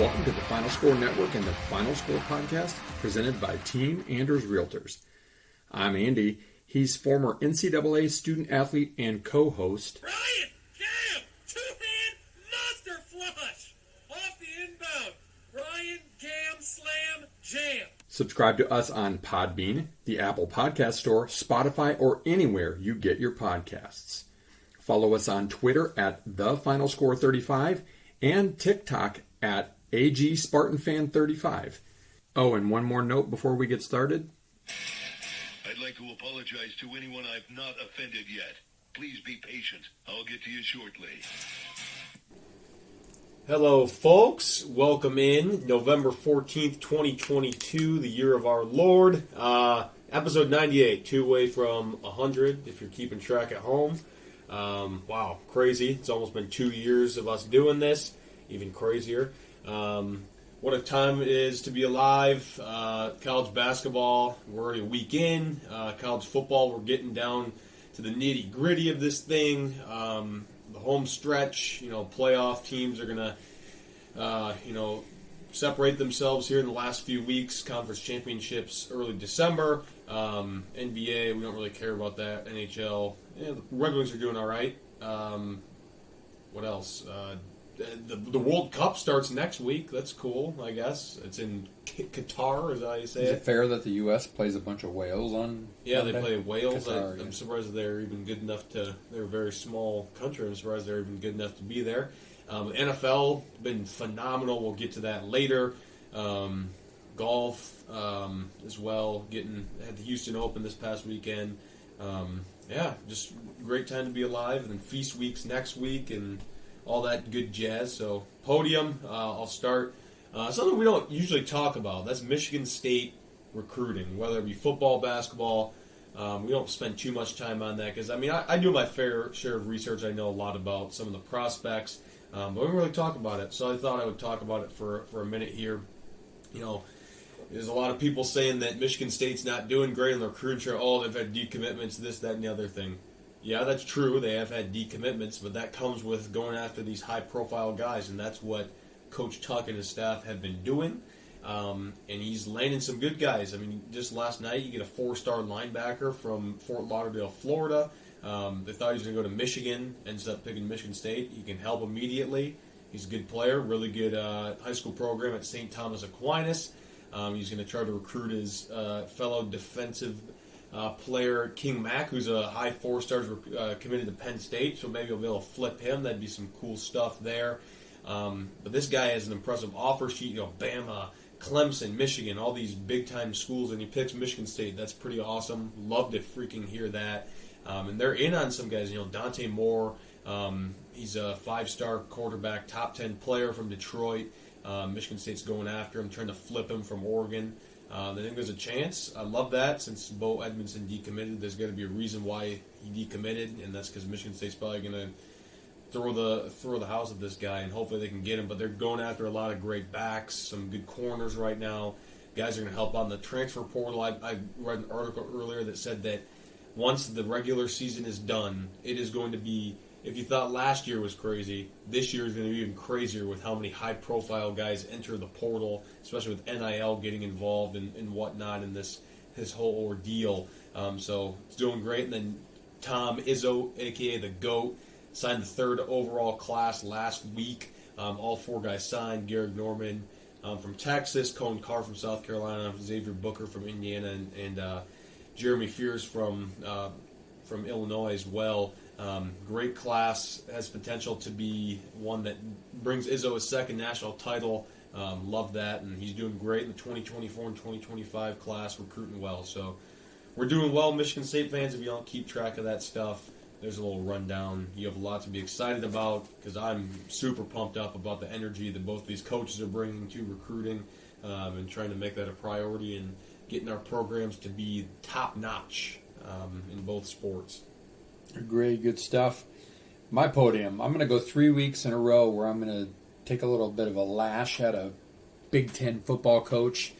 Welcome to the Final Score Network and the Final Score Podcast, presented by Team Anders Realtors. I'm Andy. He's former NCAA student athlete and co-host. Ryan, Cam, two-hand monster flush off the inbound. Ryan, Cam, slam, jam. Subscribe to us on Podbean, the Apple Podcast Store, Spotify, or anywhere you get your podcasts. Follow us on Twitter at TheFinalScore35 and TikTok at AGSpartanFan35. Oh, and one more note before we get started. I'd like to apologize to anyone I've not offended yet. Please be patient. I'll get to you shortly. Hello, folks. Welcome in. November 14th, 2022, the year of our Lord. Episode 98, two away from 100, if you're keeping track at home. Wow, crazy. It's almost been 2 years of us doing this. Even crazier. What a time it is to be alive. College basketball, we're already a week in. College football, we're getting down to the nitty-gritty of this thing. The home stretch, playoff teams are going to, separate themselves here in the last few weeks. Conference championships early December. NBA, we don't really care about that. NHL, the Red Wings are doing all right. What else? The World Cup starts next week. That's cool, I guess. It's in Qatar, is that how you say it? Is it fair that the U.S. plays a bunch of Wales on Yeah, Monday? they play Wales. Qatar, I'm surprised they're even good enough to... They're a very small country. I'm surprised they're even good enough to be there. NFL, been phenomenal. We'll get to that later. Golf as well. Had the Houston Open this past weekend. Just great time to be alive. And then feast weeks next week and all that good jazz. So, podium, I'll start. Something we don't usually talk about. That's Michigan State recruiting, whether it be football, basketball. We don't spend too much time on that because, I do my fair share of research. I know a lot about some of the prospects, but we don't really talk about it. So I thought I would talk about it for a minute here. There's a lot of people saying that Michigan State's not doing great on the recruiting trail. Oh, they've had decommitments, this, that, and the other thing. Yeah, that's true. They have had decommitments, but that comes with going after these high-profile guys, and that's what Coach Tuck and his staff have been doing. And he's landing some good guys. Just last night, you get a 4-star linebacker from Fort Lauderdale, Florida. They thought he was going to go to Michigan, ended up picking Michigan State. You can help immediately. He's a good player, really good high school program at St. Thomas Aquinas. He's going to try to recruit his fellow defensive player, King Mack, who's a high 4-stars committed to Penn State, so maybe he'll be able to flip him. That'd be some cool stuff there. But this guy has an impressive offer sheet. Bama, Clemson, Michigan, all these big-time schools, and he picks Michigan State. That's pretty awesome. Love to freaking hear that. And they're in on some guys. Dante Moore, he's a 5-star quarterback, top 10 player from Detroit. Michigan State's going after him, trying to flip him from Oregon. I think there's a chance. I love that. Since Bo Edmondson decommitted, there's got to be a reason why he decommitted, and that's because Michigan State's probably going to throw the house at this guy, and hopefully they can get him. But they're going after a lot of great backs, some good corners right now. Guys are going to help out in the transfer portal. I read an article earlier that said that once the regular season is done, it is going to be, if you thought last year was crazy, this year is going to be even crazier with how many high-profile guys enter the portal, especially with NIL getting involved and whatnot in this whole ordeal. So it's doing great. And then Tom Izzo, a.k.a. the GOAT, signed the 3rd overall class last week. All 4 guys signed. Garrett Norman from Texas, Cohen Carr from South Carolina, Xavier Booker from Indiana, and Jeremy Fears from Illinois as well. Great class, has potential to be one that brings Izzo his 2nd national title. Love that, and he's doing great in the 2024 and 2025 class, recruiting well. So we're doing well, Michigan State fans. If you don't keep track of that stuff, there's a little rundown. You have a lot to be excited about because I'm super pumped up about the energy that both these coaches are bringing to recruiting and trying to make that a priority and getting our programs to be top-notch in both sports. Great, good stuff. My podium, I'm going to go 3 weeks in a row where I'm going to take a little bit of a lash at a Big Ten football coach.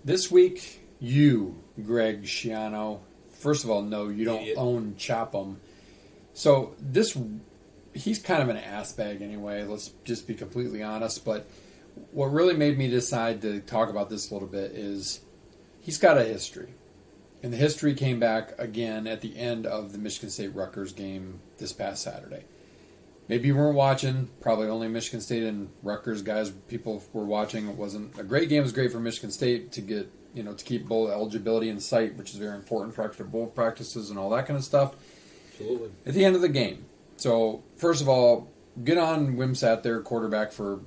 This week, you, Greg Schiano. First of all, no, you don't own Chopham. So he's kind of an ass bag anyway, let's just be completely honest. But what really made me decide to talk about this a little bit is he's got a history. And the history came back again at the end of the Michigan State-Rutgers game this past Saturday. Maybe you weren't watching. Probably only Michigan State and Rutgers guys, people were watching. It wasn't a great game. It was great for Michigan State to get, to keep bowl eligibility in sight, which is very important for extra bowl practices and all that kind of stuff. Absolutely. At the end of the game. So, first of all, good on Wimsatt, their quarterback, for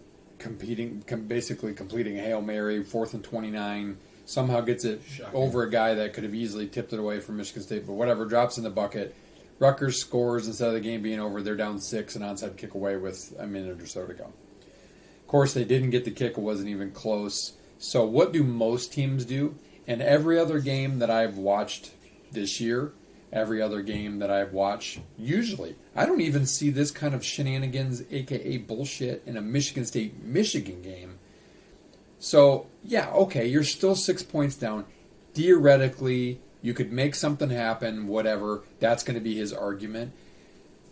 basically completing a Hail Mary, 4th and 29. Somehow gets it over a guy that could have easily tipped it away from Michigan State, but whatever, drops in the bucket. Rutgers scores instead of the game being over. They're down 6, an onside kick away with a minute or so to go. Of course, they didn't get the kick. It wasn't even close. So what do most teams do? And every other game that I've watched this year, every other game that I've watched, usually, I don't even see this kind of shenanigans, a.k.a. bullshit, in a Michigan State-Michigan game. So, yeah, okay, you're still 6 points down. Theoretically, you could make something happen, whatever. That's going to be his argument.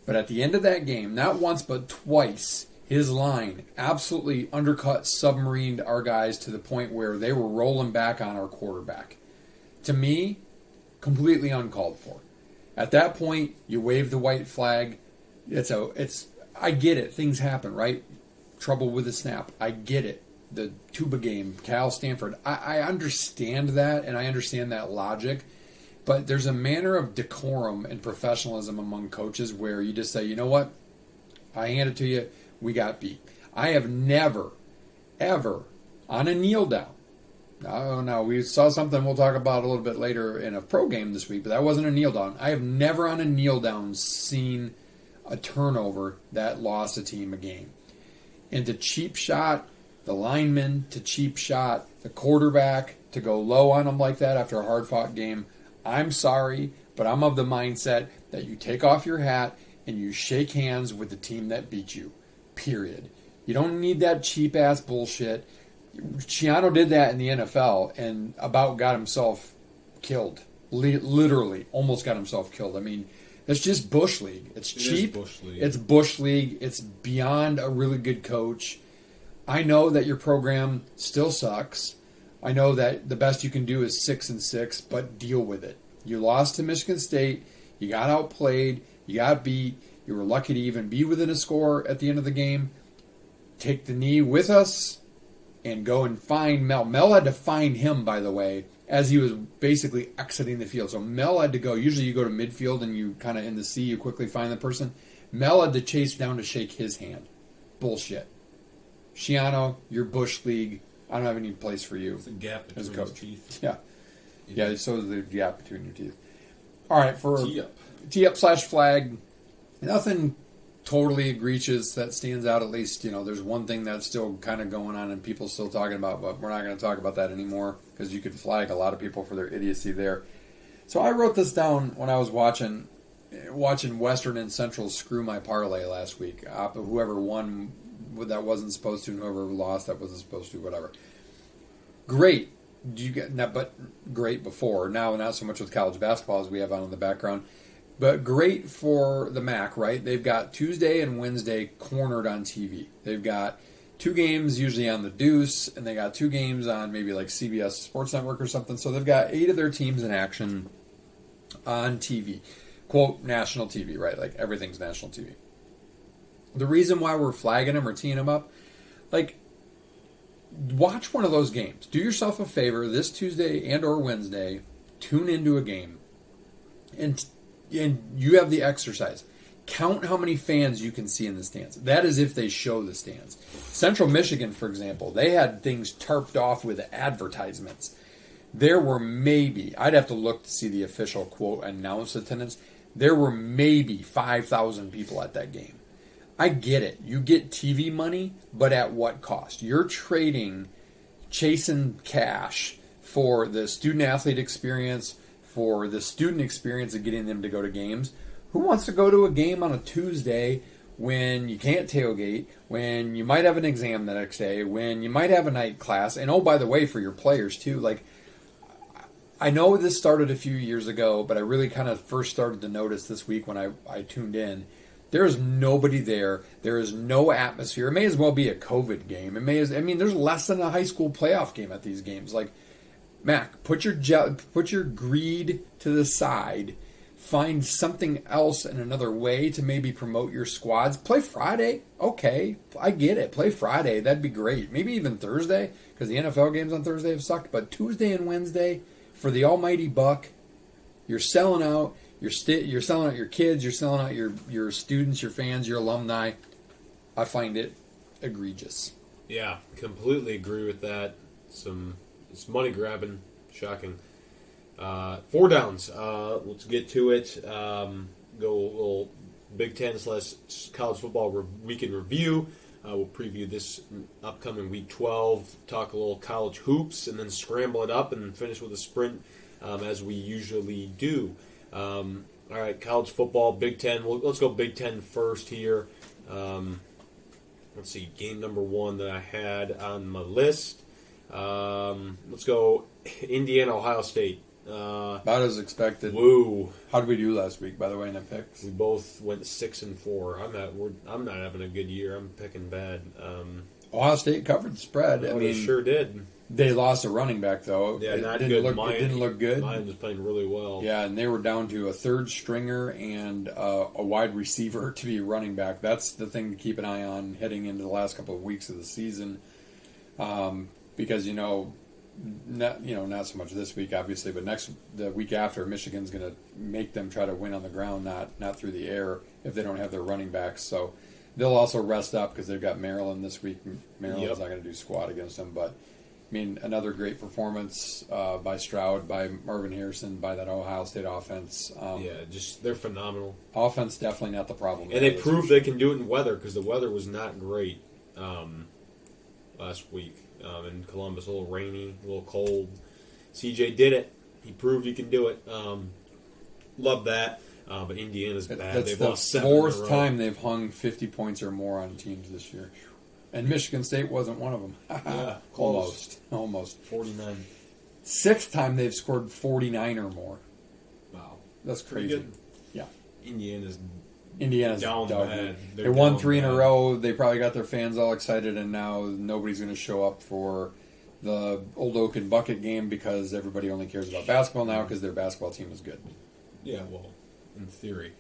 But at the end of that game, not once but twice, his line absolutely undercut, submarined our guys to the point where they were rolling back on our quarterback. To me, completely uncalled for. At that point, you wave the white flag. I get it. Things happen, right? Trouble with the snap. I get it. The Tuba game, Cal Stanford. I understand that, and I understand that logic. But there's a manner of decorum and professionalism among coaches where you just say, you know what? I hand it to you. We got beat. I have never, ever, on a kneel down. No, we saw something we'll talk about a little bit later in a pro game this week, but that wasn't a kneel down. I have never on a kneel down seen a turnover that lost a team a game. And to cheap shot the lineman, to cheap shot the quarterback, to go low on them like that after a hard-fought game, I'm sorry, but I'm of the mindset that you take off your hat and you shake hands with the team that beat you, period. You don't need that cheap-ass bullshit. Schiano did that in the NFL and about got himself killed. Literally, almost got himself killed. I mean, it's just Bush League. It's cheap. It's Bush League. It's beyond a really good coach. I know that your program still sucks. I know that the best you can do is 6-6, but deal with it. You lost to Michigan State. You got outplayed. You got beat. You were lucky to even be within a score at the end of the game. Take the knee with us and go and find Mel. Mel had to find him, by the way, as he was basically exiting the field. So Mel had to go. Usually you go to midfield and you kind of in the C, you quickly find the person. Mel had to chase down to shake his hand. Bullshit. Schiano, your Bush League. I don't have any place for you. It's a gap between as a coach. his teeth. Yeah. Yeah, so is the gap between your teeth. All right, for Tee-up/flag. Nothing totally egregious that stands out. At least, there's one thing that's still kind of going on and people still talking about, but we're not going to talk about that anymore because you could flag a lot of people for their idiocy there. So I wrote this down when I was watching Western and Central screw my parlay last week. Whoever won that wasn't supposed to, and whoever lost that wasn't supposed to, whatever. Great. But great before. Now, not so much with college basketball as we have on in the background. But great for the MAC, right? They've got Tuesday and Wednesday cornered on TV. They've got 2 games usually on the Deuce, and they got 2 games on maybe like CBS Sports Network or something. So they've got 8 of their teams in action on TV. Quote, national TV, right? Like everything's national TV. The reason why we're flagging them or teeing them up, watch one of those games. Do yourself a favor this Tuesday and or Wednesday. Tune into a game. And you have the exercise. Count how many fans you can see in the stands. That is if they show the stands. Central Michigan, for example, they had things tarped off with advertisements. There were maybe, I'd have to look to see the official, quote, announced attendance. There were maybe 5,000 people at that game. I get it. You get TV money, but at what cost? You're chasing cash for the student-athlete experience, for the student experience of getting them to go to games. Who wants to go to a game on a Tuesday when you can't tailgate, when you might have an exam the next day, when you might have a night class? And oh, by the way, for your players too, I know this started a few years ago, but I really kind of first started to notice this week when I tuned in There is nobody there. There is no atmosphere. It may as well be a COVID game. There's less than a high school playoff game at these games. Like, Mac, put your greed to the side. Find something else and another way to maybe promote your squads. Play Friday. Okay, I get it. Play Friday. That'd be great. Maybe even Thursday, because the NFL games on Thursday have sucked. But Tuesday and Wednesday, for the almighty buck, you're selling out. You're selling out your kids. You're selling out your students, your fans, your alumni. I find it egregious. Yeah, completely agree with that. It's money grabbing, shocking. 4 downs. Let's get to it. Go a little Big Ten / college football weekend review. We'll preview this upcoming Week 12. Talk a little college hoops, and then scramble it up and finish with a sprint, as we usually do. All right, college football, Big Ten. Let's go Big Ten first here. Let's see, game number 1 that I had on my list. Let's go Indiana, Ohio State. About as expected. Woo! How did we do last week, by the way, in the picks? We both went 6-4. I'm not having a good year. I'm picking bad. Ohio State covered the spread. They sure did. They lost a running back, though. Yeah, it not didn't good. It didn't look good. Mine was playing really well. Yeah, and they were down to a third stringer and a wide receiver to be running back. That's the thing to keep an eye on heading into the last couple of weeks of the season, because not so much this week, obviously, but the week after, Michigan's going to make them try to win on the ground, not through the air, if they don't have their running backs. So they'll also rest up because they've got Maryland this week. Maryland's not going to do squat against them, but another great performance by Stroud, by Marvin Harrison, by that Ohio State offense. They're phenomenal. Offense definitely not the problem. And they proved they can do it in weather, because the weather was not great last week in Columbus. A little rainy, a little cold. CJ did it. He proved he can do it. Love that. But Indiana's bad. That's They've the lost 7 in a fourth row. time they've hung 50 points or more on teams this year. And Michigan State wasn't one of them. Yeah, Almost. 49. 6th time they've scored 49 or more. Wow. That's Pretty crazy. good. Yeah. Indiana's down down bad. bad. They won 3 in a row. They probably got their fans all excited, and now nobody's going to show up for the Old Oak and Bucket game because everybody only cares about basketball now because their basketball team is good. Yeah, well, in theory.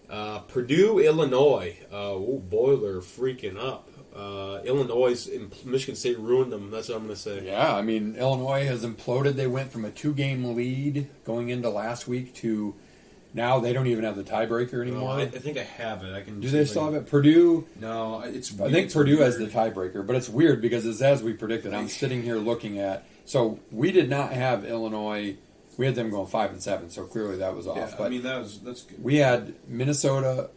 Purdue, Illinois. Boiler freaking up. Michigan State ruined them. That's what I'm going to say. Yeah, Illinois has imploded. They went from a 2-game lead going into last week to now they don't even have the tiebreaker anymore. I think I have it. I can. Do they still have it? Purdue? No, I think Purdue has the tiebreaker, but it's weird because it's as we predicted. I'm sitting here looking at. So we did not have Illinois. We had them going 5-7, so clearly that was off. Yeah, but that's good. we had Minnesota,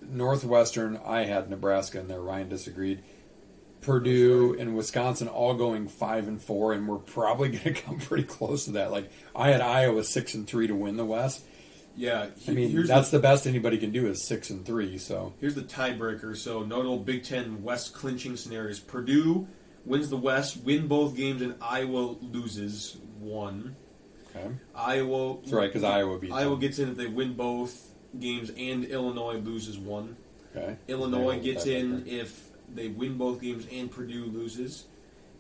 Northwestern. I had Nebraska in there. Ryan disagreed. Purdue and Wisconsin all going 5-4, and we're probably going to come pretty close to that. Like I had Iowa 6-3 to win the West. Yeah, that's the best anybody can do is 6-3. So here's the tiebreaker. So notable Big Ten West clinching scenarios: Purdue wins the West, win both games, and Iowa loses one. Okay. Iowa. That's right, because Iowa beat Iowa them. gets in if they win both games, and Illinois loses one. Okay. Illinois gets in if they win both games and Purdue loses.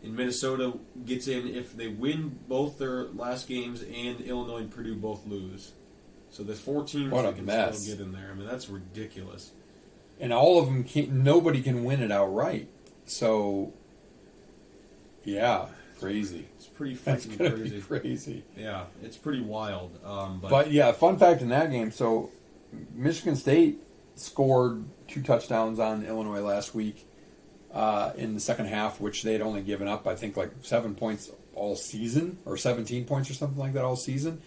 And Minnesota gets in if they win both their last games and Illinois and Purdue both lose. So there's 4 teams that can still get in there. That's ridiculous. And all of them nobody can win it outright. So, yeah, crazy. It's pretty That's freaking gonna crazy. be crazy. Yeah, it's pretty wild. But yeah, fun fact in that game. So Michigan State scored 2 touchdowns on Illinois last week in the second half, which they had only given up, I think, like 7 points all season, or 17 points or something like that all season.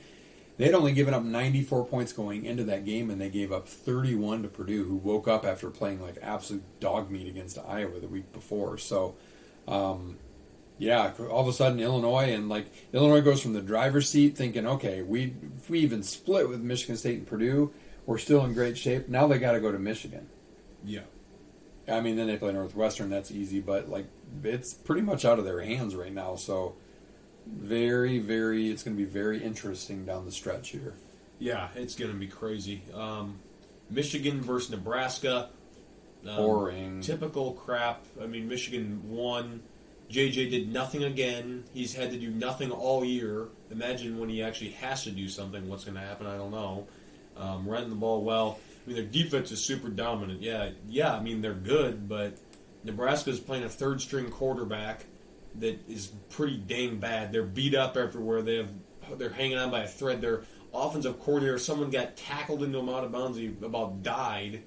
They had only given up 94 points going into that game, and they gave up 31 to Purdue, who woke up after playing like absolute dog meat against Iowa the week before. So, yeah, all of a sudden Illinois goes from the driver's seat thinking, okay, if we even split with Michigan State and Purdue, we're still in great shape. Now they got to go to Michigan. Yeah. Then they play Northwestern. That's easy, but it's pretty much out of their hands right now. So, it's going to be very interesting down the stretch here. Yeah, it's going to be crazy. Michigan versus Nebraska. Boring. Typical crap. I mean, Michigan won. JJ did nothing again. He's had to do nothing all year. Imagine when he actually has to do something, what's going to happen, I don't know. Running the ball well. I mean, their defense is super dominant. Yeah, I mean, they're good, but Nebraska's playing a third-string quarterback that is pretty dang bad. They're beat up everywhere. They're hanging on by a thread. Their offensive coordinator, someone got tackled into him out of bounds. He about died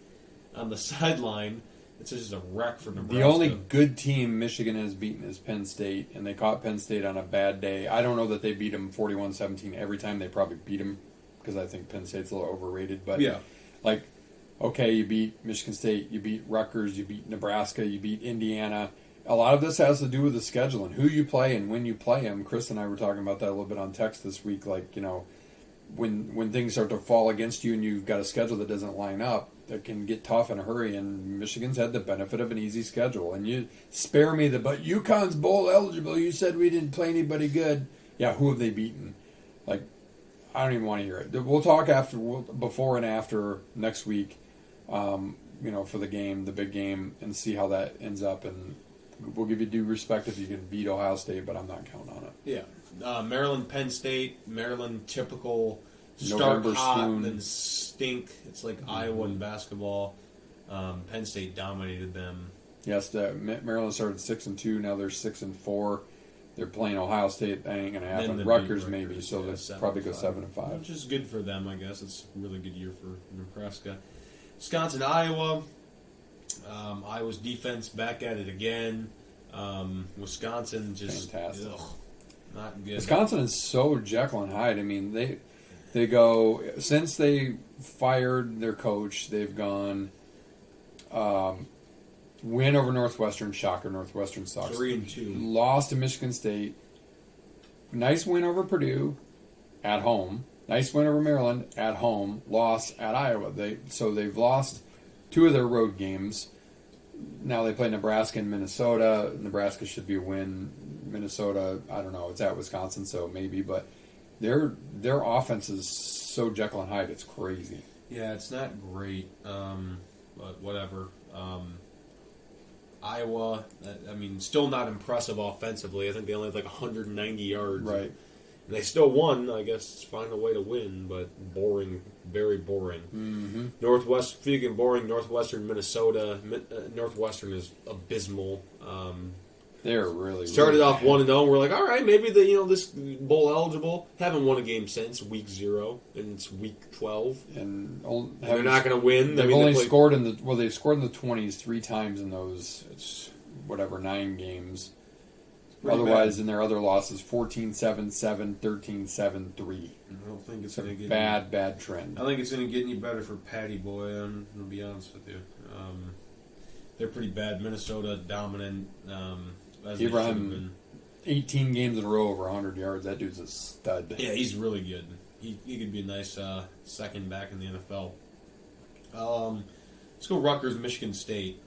on the sideline. It's just a wreck for Nebraska. The only good team Michigan has beaten is Penn State, and they caught Penn State on a bad day. I don't know that they beat them 41-17 every time. They probably beat them because I think Penn State's a little overrated. But, okay, you beat Michigan State, you beat Rutgers, you beat Nebraska, you beat Indiana. A lot of this has to do with the schedule and who you play and when you play them. Chris and I were talking about that a little bit on text this week. When things start to fall against you and you've got a schedule that doesn't line up, that can get tough in a hurry, and Michigan's had the benefit of an easy schedule. And you spare me but UConn's bowl eligible. You said we didn't play anybody good. Yeah, who have they beaten? I don't even want to hear it. We'll talk before and after next week, for the big game, and see how that ends up. And we'll give you due respect if you can beat Ohio State, but I'm not counting on it. Yeah. Maryland, Penn State. Maryland, typical start November hot spoon. and then stink. It's like Iowa in basketball. Penn State dominated them. Yes, Maryland started 6-2. Now they're 6-4. They're playing Ohio State. That ain't gonna happen. Rutgers maybe, so they'll probably go 7-5. Which is good for them, I guess. It's a really good year for Nebraska. Wisconsin, Iowa. Iowa's defense back at it again. Wisconsin just fantastic. Not good. Wisconsin is so Jekyll and Hyde. I mean, they go since they fired their coach, they've gone win over Northwestern, shocker. Northwestern sucks. 3-2. Lost to Michigan State. Nice win over Purdue at home. Nice win over Maryland at home. Loss at Iowa. They've lost 2 of their road games. Now they play Nebraska and Minnesota. Nebraska should be a win. Minnesota, I don't know. It's at Wisconsin, so maybe. But their offense is so Jekyll and Hyde. It's crazy. Yeah, it's not great, but whatever. Iowa, I mean, still not impressive offensively. I think they only had 190 yards. Right. And they still won. I guess find a way to win, but boring, very boring. Mm-hmm. Speaking of boring, Northwestern, Minnesota. Northwestern is abysmal. They're really started really off 1-0. We're like, all right, maybe this bowl eligible. Haven't won a game since week 0, and it's week 12, and they're not going to win. They've only scored in the they've scored in the 20s 3 times in those 9 games. Otherwise, bad. in their other losses, 14-7, 7, 13-7, 3. I don't think it's going to get bad trend. I think it's going to get any better for Patty Boy. I'm going to be honest with you. They're pretty bad. Minnesota dominant. Ibrahim, 18 games in a row over 100 yards. That dude's a stud. Yeah, he's really good. He could be a nice second back in the NFL. Let's go Rutgers, Michigan State.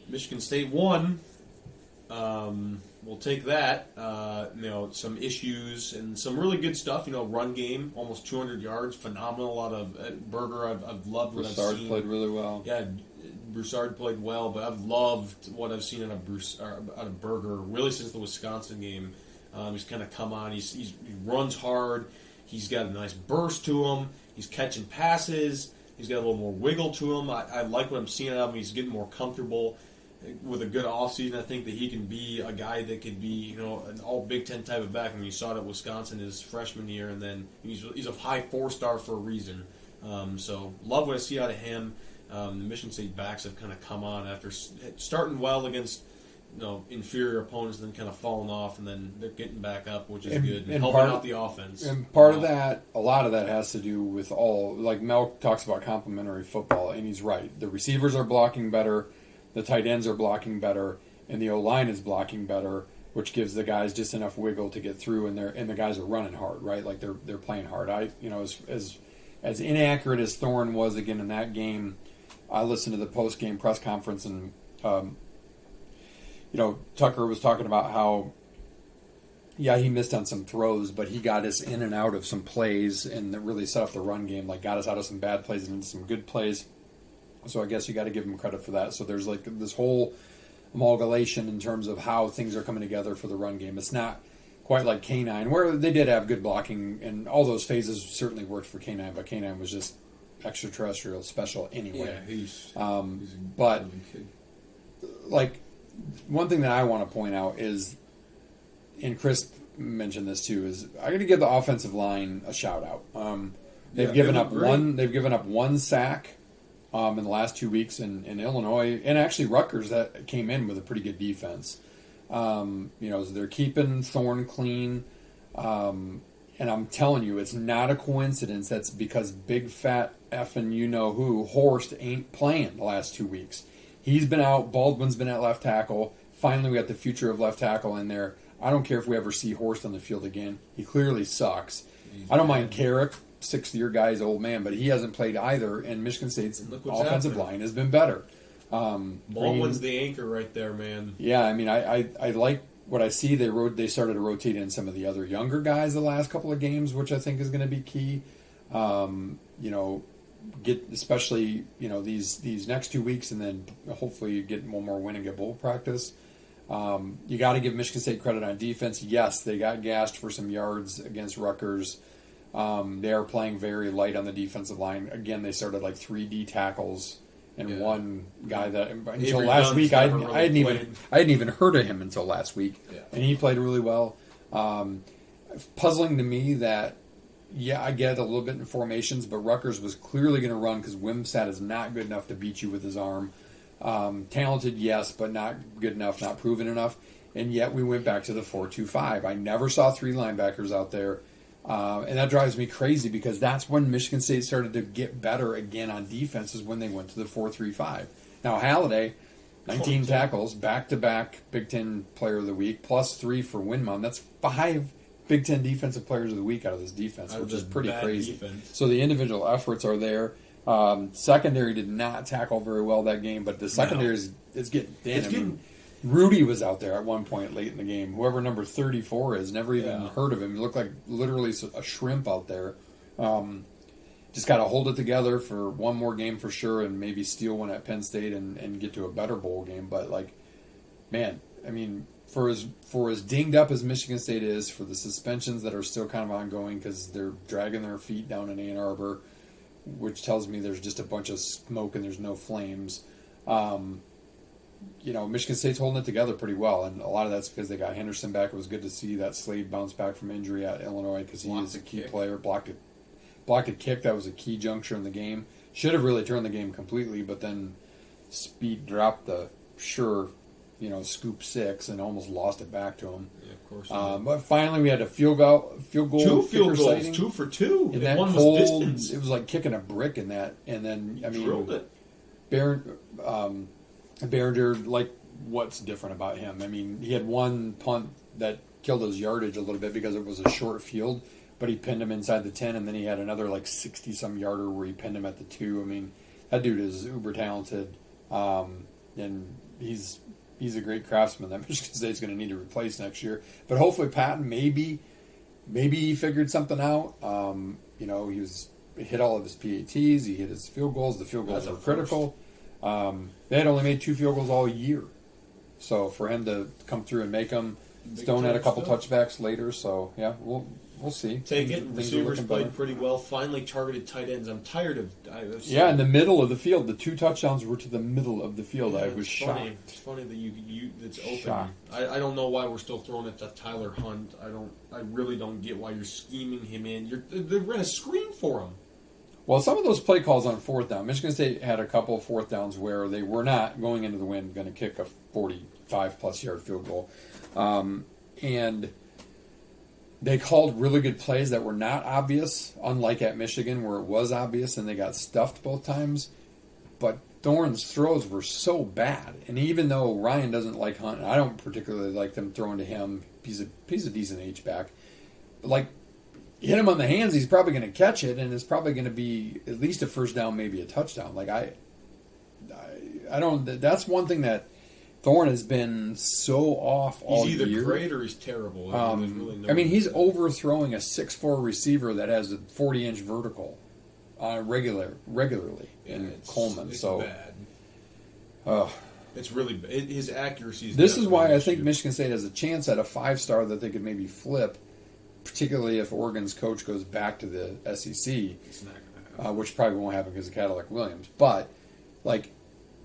Michigan State won. We'll take that. Some issues and some really good stuff. Run game, almost 200 yards, phenomenal. Out of Berger, I've loved what I've seen. Broussard played really well. Yeah, Broussard played well, but I've loved what I've seen out of Berger really since the Wisconsin game. He's kind of come on. He runs hard. He's got a nice burst to him. He's catching passes. He's got a little more wiggle to him. I like what I'm seeing out of him. He's getting more comfortable. With a good offseason, I think that he can be a guy that could be, an all Big Ten type of back. I mean, you saw it at Wisconsin his freshman year, and then he's a high 4-star for a reason. So love what I see out of him. The Michigan State backs have kind of come on after starting well against inferior opponents, and then kind of falling off, and then they're getting back up, which is good, and helping out the offense. And part of that, a lot of that has to do with Mel talks about complementary football, and he's right. The receivers are blocking better. The tight ends are blocking better, and the O-line is blocking better, which gives the guys just enough wiggle to get through, and the guys are running hard, right? Like they're playing hard. As inaccurate as Thorne was again in that game, I listened to the post-game press conference, and Tucker was talking about how Yeah, he missed on some throws, but he got us in and out of some plays and that really set up the run game. Like, got us out of some bad plays and into some good plays. So I guess you got to give him credit for that. So there's like this whole amalgamation in terms of how things are coming together for the run game. It's not quite like K9, where they did have good blocking, and all those phases certainly worked for K9, but K9 was just extraterrestrial special anyway. Yeah, he's but a kid. like, one thing that I want to point out is, and Chris mentioned this too, is I got to give the offensive line a shout out. They've given up one. They've given up one sack in the last 2 weeks in Illinois, and actually Rutgers that came in with a pretty good defense. So they're keeping Thorne clean, and I'm telling you, it's not a coincidence. That's because big fat effing you-know-who, Horst, ain't playing the last 2 weeks. He's been out. Baldwin's been at left tackle. Finally, we got the future of left tackle in there. I don't care if we ever see Horst on the field again. He clearly sucks. I don't mind Carrick, 6th-year guy's old man, but he hasn't played either, and Michigan State's offensive line has been better. Baldwin's the anchor right there, man. Yeah, I mean, I like what I see. They started to rotate in some of the other younger guys the last couple of games, which I think is going to be key. Get especially these next 2 weeks, and then hopefully get one more win and get bowl practice. You got to give Michigan State credit on defense. Yes, they got gashed for some yards against Rutgers. They are playing very light on the defensive line. Again, they started like 3 D tackles and one guy that until last week I hadn't even heard of him until last week, and he played really well. Puzzling to me that I get a little bit in formations, but Rutgers was clearly going to run because Wimsatt is not good enough to beat you with his arm. Talented, yes, but not good enough, not proven enough. And yet we went back to the 4-2-5. I never saw 3 linebackers out there. And that drives me crazy because that's when Michigan State started to get better again on defense, is when they went to the 4-3-5. Now, Halliday, 19 tackles, back-to-back Big Ten Player of the Week, plus 3 for Winmon. That's 5 Big Ten Defensive Players of the Week out of this defense, which is pretty crazy. Defense. So the individual efforts are there. Secondary did not tackle very well that game, but the secondary is getting thin. Rudy was out there at one point late in the game. Whoever number 34 is, never even heard of him. He looked like literally a shrimp out there. Just got to hold it together for one more game for sure, and maybe steal one at Penn State and get to a better bowl game. But for as dinged up as Michigan State is, for the suspensions that are still kind of ongoing because they're dragging their feet down in Ann Arbor, which tells me there's just a bunch of smoke and there's no flames. Michigan State's holding it together pretty well, and a lot of that's because they got Henderson back. It was good to see that Slade bounce back from injury at Illinois because he is a key player. Blocked a kick that was a key juncture in the game. Should have really turned the game completely, but then Speed dropped the scoop 6 and almost lost it back to him. Yeah, of course. But finally, we had a field goal. 2 field goals, sighting. 2 for 2. In that cold, it was like kicking a brick in that. And then drilled it. Behringer, like, what's different about him? I mean, he had one punt that killed his yardage a little bit because it was a short field, but he pinned him inside the 10, and then he had another like 60-some yarder where he pinned him at the 2. I mean, that dude is uber talented, and he's a great craftsman that Michigan State's going to need to replace next year. But hopefully Patton, maybe he figured something out. He hit all of his PATs, he hit his field goals. The field goals are critical. They had only made 2 field goals all year. So for him to come through and make them, Stone had a couple touchbacks later. So, yeah, we'll see. Take it. Receivers played pretty well. Finally targeted tight ends. I'm tired of... in the middle of the field. The 2 touchdowns were to the middle of the field. I was shocked. It's funny that it's open. I don't know why we're still throwing it to Tyler Hunt. I really don't get why you're scheming him in. They're going to screen for him. Well, some of those play calls on 4th down, Michigan State had a couple of 4th downs where they were not going into the wind going to kick a 45-plus yard field goal. And they called really good plays that were not obvious, unlike at Michigan where it was obvious and they got stuffed both times. But Thorne's throws were so bad. And even though Ryan doesn't like Hunt, and I don't particularly like them throwing to him, he's a decent H-back. But, hit him on the hands, he's probably going to catch it, and it's probably going to be at least a first down, maybe a touchdown. I don't. That's one thing that Thorne has been so off all He's either year. great or he's terrible. There's really no I mean, he's overthrowing a 6'4" receiver that has a 40-inch vertical regularly in Coleman. It's so bad. It's really bad. His accuracy is this is why I definitely think an issue. Michigan State has a chance at a 5-star that they could maybe flip, particularly if Oregon's coach goes back to the SEC, It's not gonna happen. which probably won't happen because of Cadillac Williams. But,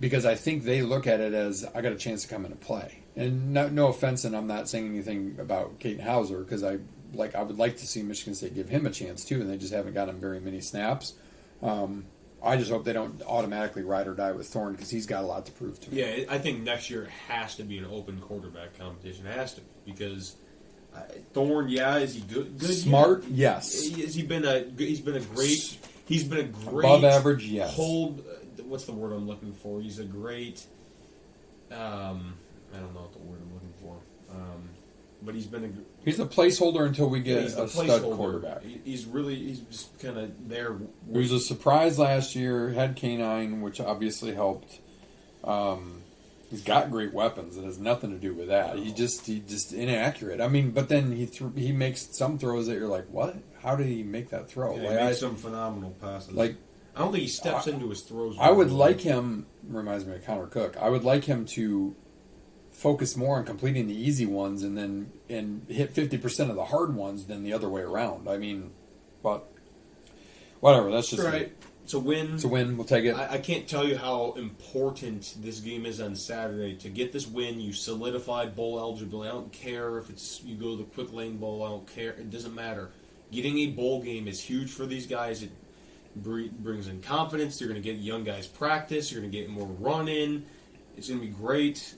because I think they look at it as, I got a chance to come into play. And no offense, and I'm not saying anything about Caden Hauser, because I would like to see Michigan State give him a chance too, and they just haven't gotten very many snaps. I just hope they don't automatically ride or die with Thorne, because he's got a lot to prove to me. Yeah, I think next year it has to be an open quarterback competition. It has to be, because Thorne, is he good? Smart, yes. He's been a great Above average, yes. What's the word I'm looking for? He's a great. I don't know what the word I'm looking for. But he's been He's a placeholder until we get he's a the stud placeholder. quarterback. He's just kind of there. He was a surprise last year, had K9, which obviously helped. He's got great weapons. It has nothing to do with that. He just inaccurate. I mean, but then he makes some throws that you're like, what? How did he make that throw? Yeah, he makes some phenomenal passes. I don't think he steps into his throws. I would like him. Reminds me of Connor Cook. I would like him to focus more on completing the easy ones and hit 50% of the hard ones than the other way around. I mean, but whatever. That's just right. It's a win. It's a win. We'll take it. I can't tell you how important this game is on Saturday. To get this win, you solidified bowl eligibility. I don't care if you go to the quick lane bowl. I don't care. It doesn't matter. Getting a bowl game is huge for these guys. It brings in confidence. You're going to get young guys practice. You're going to get more run in. It's going to be great.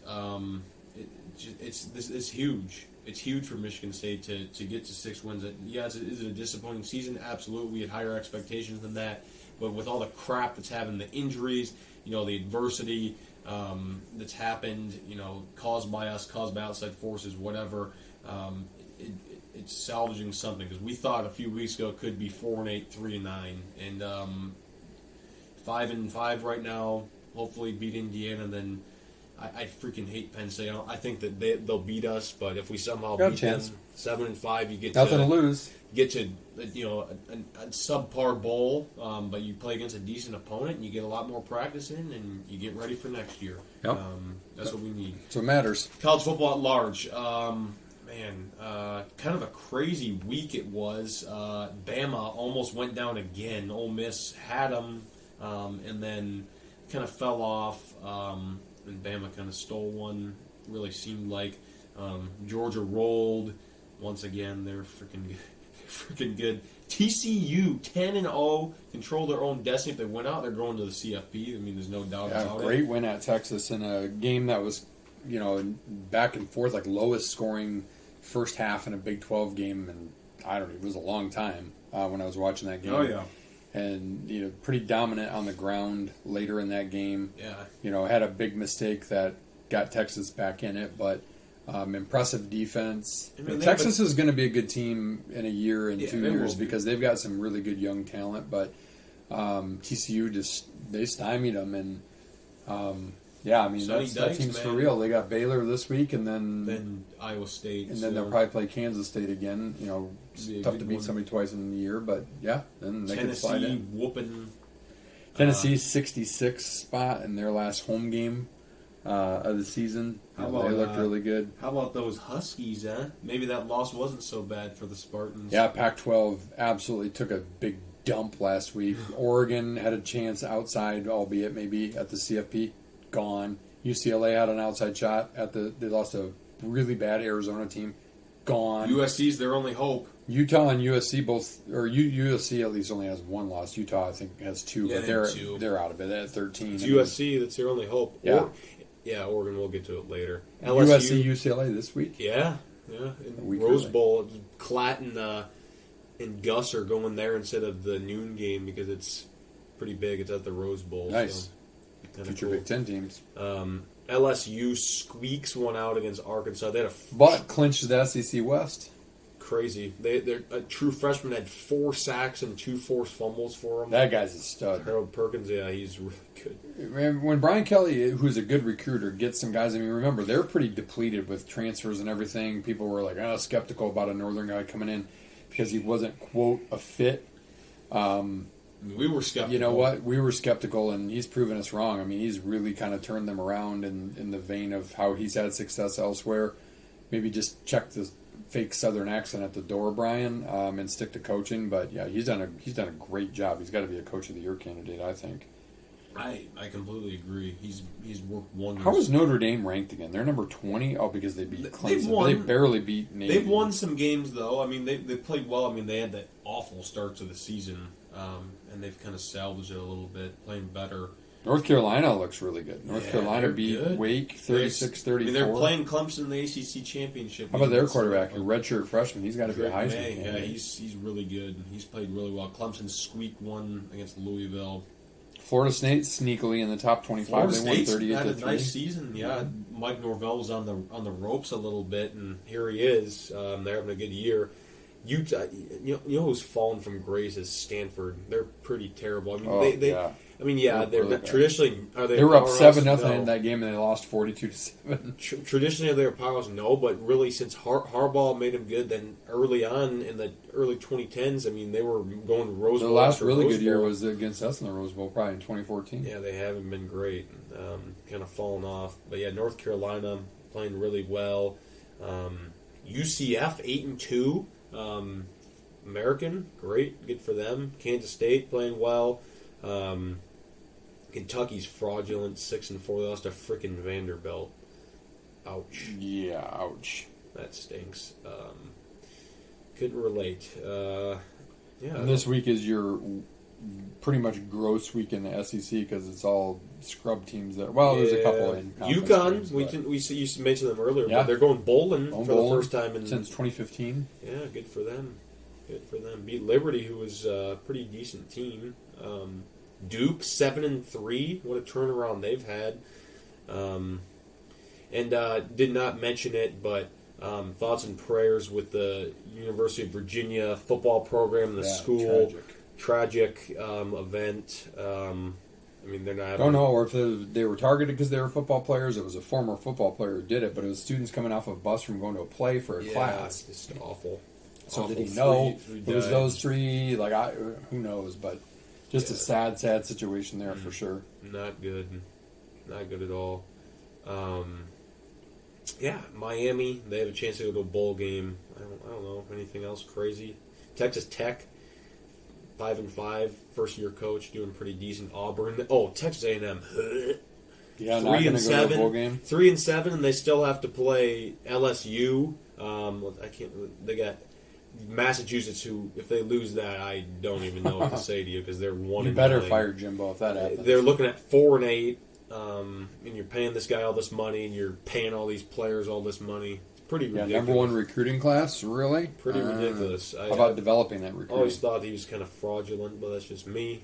It's huge. It's huge for Michigan State to get to 6 wins. Is it a disappointing season? Absolutely. We had higher expectations than that. But with all the crap that's happened, the injuries, the adversity that's happened, caused by us, caused by outside forces, whatever, it's salvaging something. Because we thought a few weeks ago it could be 4-8, 3-9, and 5-5 right now. Hopefully beat Indiana. Then I freaking hate Penn State. I think that they'll beat us, but if we somehow beat them 7-5, you get nothing to lose. Get to a subpar bowl, but you play against a decent opponent, and you get a lot more practice in, and you get ready for next year. Yep. That's what we need. So it matters. College football at large, kind of a crazy week it was. Bama almost went down again. Ole Miss had them, and then kind of fell off, and Bama kind of stole one. Really seemed like Georgia rolled once again. They're freaking good. TCU 10-0, control their own destiny. If they win out, they're going to the CFP. I mean, there's no doubt about it. Great win at Texas in a game that was, back and forth, like lowest scoring first half in a Big 12 game, and I don't know, it was a long time when I was watching that game. Oh yeah. And pretty dominant on the ground later in that game. Yeah. Had a big mistake that got Texas back in it, but impressive defense. Texas is going to be a good team in a year and 2 years because they've got some really good young talent. But TCU they stymied them, and that team's for real. They got Baylor this week, and then Iowa State, and then they'll probably play Kansas State again. It's tough to beat somebody twice in a year, but then they can slide in. Whooping Tennessee's 66 spot in their last home game of the season. They looked really good. How about those Huskies, huh? Maybe that loss wasn't so bad for the Spartans. Yeah, Pac-12 absolutely took a big dump last week. Oregon had a chance outside, albeit maybe at the CFP. Gone. UCLA had an outside shot they lost a really bad Arizona team. Gone. USC's their only hope. Utah and USC USC at least only has one loss. Utah I think has two, Yeah, but they're out of it at 13. It's USC that's their only hope. Yeah. Oregon, we'll get to it later. USC UCLA this week. Yeah. In Rose Bowl, Klatt and Gus are going there instead of the noon game because it's pretty big. It's at the Rose Bowl. Nice. So Future cool. Big Ten teams. LSU squeaks one out against Arkansas. They had but clinched the SEC West. crazy. Their a true freshman had 4 sacks and 2 forced fumbles for him. That guy's a stud. Harold Perkins, yeah, he's really good. When Brian Kelly, who's a good recruiter, gets some guys, I mean, remember, they're pretty depleted with transfers and everything. People were like, skeptical about a Northern guy coming in because he wasn't, quote, a fit. We were skeptical. You know what? We were skeptical, and he's proven us wrong. I mean, he's really kind of turned them around in the vein of how he's had success elsewhere. Maybe just check the fake Southern accent at the door, Brian, and stick to coaching. But yeah, he's done a great job. He's got to be a Coach of the Year candidate, I think. I completely agree. He's worked wonders. How was Notre Dame ranked again? They're number 20. Oh, because they beat Clemson. Won, they barely beat Navy. They've won some games though. I mean, they played well. I mean, they had that awful start to the season, and they've kind of salvaged it a little bit, playing better. North Carolina looks really good. North Carolina beat good. Wake 36-34. I mean, they're playing Clemson in the ACC championship. How about their quarterback, a redshirt freshman? He's got to be a Heisman candidate. Yeah, he's really good. He's played really well. Clemson squeaked one against Louisville. Florida State sneakily in the top 25. Florida They won State's 38 had a to 3. nice season. Yeah, Mike Norvell was on the ropes a little bit, and here he is. They're having a good year. Utah, you know who's fallen from grace is Stanford. They're pretty terrible. I mean, they're really traditionally are they? They were up powerhouse? 7-0 No. in that game, and they lost 42-7. Traditionally, are they a powerhouse? No, but really, since Harbaugh made them good, then early on in the early 2010s, I mean, they were going to Rose Bowl. The last after really Rose good year Bowl. was against us in the Rose Bowl, probably in 2014. Yeah, they haven't been great. Kind of fallen off. But yeah, North Carolina playing really well. UCF 8-2. American, great, good for them. Kansas State playing well. Kentucky's fraudulent, 6-4. They lost to frickin' Vanderbilt. Ouch. Yeah, ouch. That stinks. Couldn't relate. Yeah. And this week is your pretty much gross week in the SEC because it's all scrub teams there. Well, there's a couple in conference games, UConn. We used to mention them earlier, Yeah. but they're going bowling for bowling the first time since 2015. Yeah, good for them. Good for them. Beat Liberty, who was a pretty decent team. Duke 7-3. What a turnaround they've had. And did not mention it, but thoughts and prayers with the University of Virginia football program, the school. Tragic event. I mean, they're not. Don't know, or if they were targeted because they were football players. It was a former football player who did it, but it was students coming off a bus from going to a play for a class. It's just awful. So awful. did he know Three it was died. those three? Like, who knows? But just a sad situation there for sure. Not good. Not good at all. Yeah, Miami. They have a chance to go to a bowl game. I don't know anything else crazy. Texas Tech. 5-5, first year coach, doing pretty decent. Auburn. Oh, Texas A&M. Yeah, not going to go to a bowl game. 3-7, and they still have to play LSU. I can't. They got Massachusetts, who, if they lose that, I don't even know what to say to you because they're 1-9. You better fire Jimbo if that happens. They're looking at 4-8, and you're paying this guy all this money, and you're paying all these players all this money. Pretty ridiculous. Number one recruiting class, really? Pretty ridiculous. How about developing that recruiting? I always thought he was kind of fraudulent, but that's just me.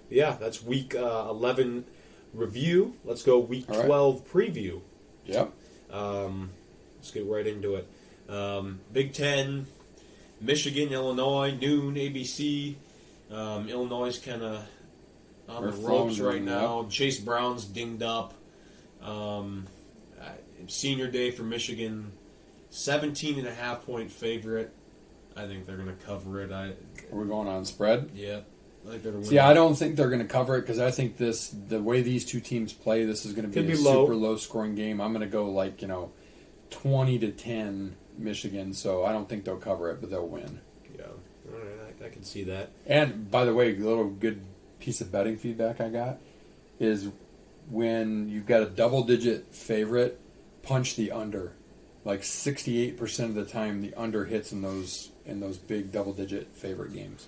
Yeah, that's week 11 review. Let's go week 12 preview. Yep. Let's get right into it. Big Ten, Michigan, Illinois, noon, ABC. Illinois is kind of on the ropes right now. Chase Brown's dinged up. Senior day for Michigan, 17.5-point favorite. I think they're going to cover it. Are we going on spread? Yeah. I think they're going to win. See, I don't think they're going to cover it because I think the way these two teams play, this is going to be a super low scoring game. I'm going to go 20-10 Michigan. So I don't think they'll cover it, but they'll win. Yeah, all right, I can see that. And by the way, a little good piece of betting feedback I got is when you've got a double-digit favorite, punch the under. Like 68% of the time, the under hits in those big double-digit favorite games.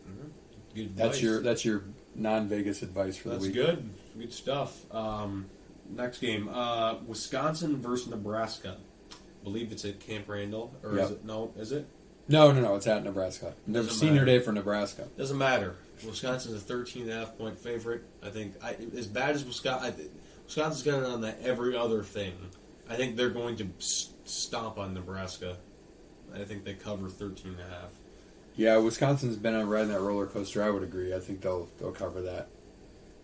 Mm-hmm. Good advice. That's your non-Vegas advice for the week. That's good stuff. Next game, Wisconsin versus Nebraska. I believe it's at Camp Randall, or is it? No, is it? No, it's at Nebraska. Senior day for Nebraska. Doesn't matter. Wisconsin's a 13.5-point favorite. I think as bad as Wisconsin's got it on that every other thing. I think they're going to stomp on Nebraska. I think they cover 13.5. Yeah, Wisconsin's been on riding that roller coaster. I would agree. I think they'll cover that.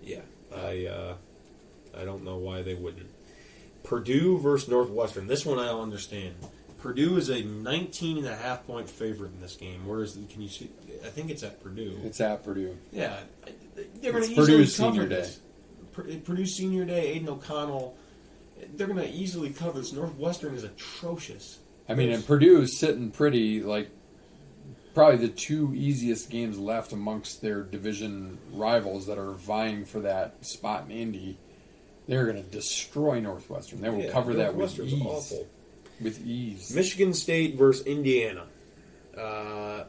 Yeah, I don't know why they wouldn't. Purdue versus Northwestern. This one I don't understand. Purdue is a 19.5 point favorite in this game. Can you see? I think it's at Purdue. It's at Purdue. Yeah, they're going to Purdue's easily cover senior this. Purdue's senior day. Aiden O'Connell. They're going to easily cover this. Northwestern is atrocious. I mean, and Purdue is sitting pretty, like, probably the two easiest games left amongst their division rivals that are vying for that spot in Indy. They're going to destroy Northwestern. They will cover that with ease. Awful. With ease. Michigan State versus Indiana. Going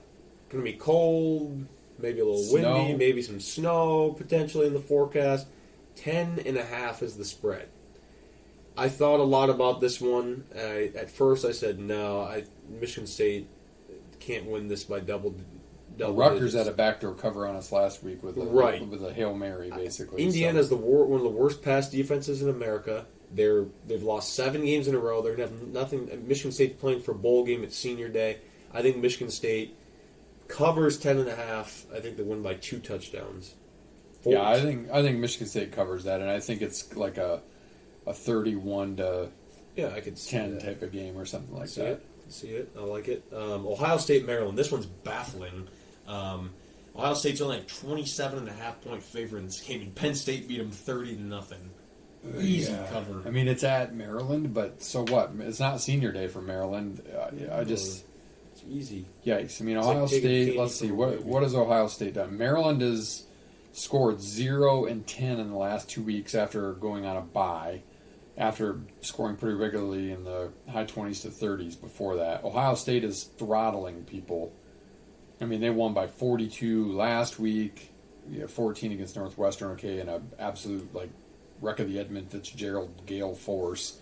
to be cold, maybe a little windy, maybe some snow potentially in the forecast. 10.5 is the spread. I thought a lot about this one. At first, I said no. Michigan State can't win this by double. Rutgers had a backdoor cover on us last week with a Hail Mary, basically. Indiana's one of the worst pass defenses in America. They've lost 7 games in a row. They're going to have nothing. Michigan State's playing for a bowl game at senior day. I think Michigan State covers 10.5. I think they win by 2 touchdowns. Yeah, I think Michigan State covers that, and I think it's like a 31 to I could see 10 that. type of game or something like that. See it. I like it. Ohio State, Maryland. This one's baffling. Ohio State's only a 27.5 point favorite in this game, and Penn State beat them 30-0. Easy cover. I mean, it's at Maryland, but so what? It's not senior day for Maryland. It's easy. Yikes. I mean, Ohio State, let's see. What has Ohio State done? Maryland has scored 0-10 in the last 2 weeks after going on a bye, after scoring pretty regularly in the high 20s to 30s before that. Ohio State is throttling people. I mean, they won by 42 last week, 14 against Northwestern, and an absolute, like, wreck of the Edmund Fitzgerald gale force.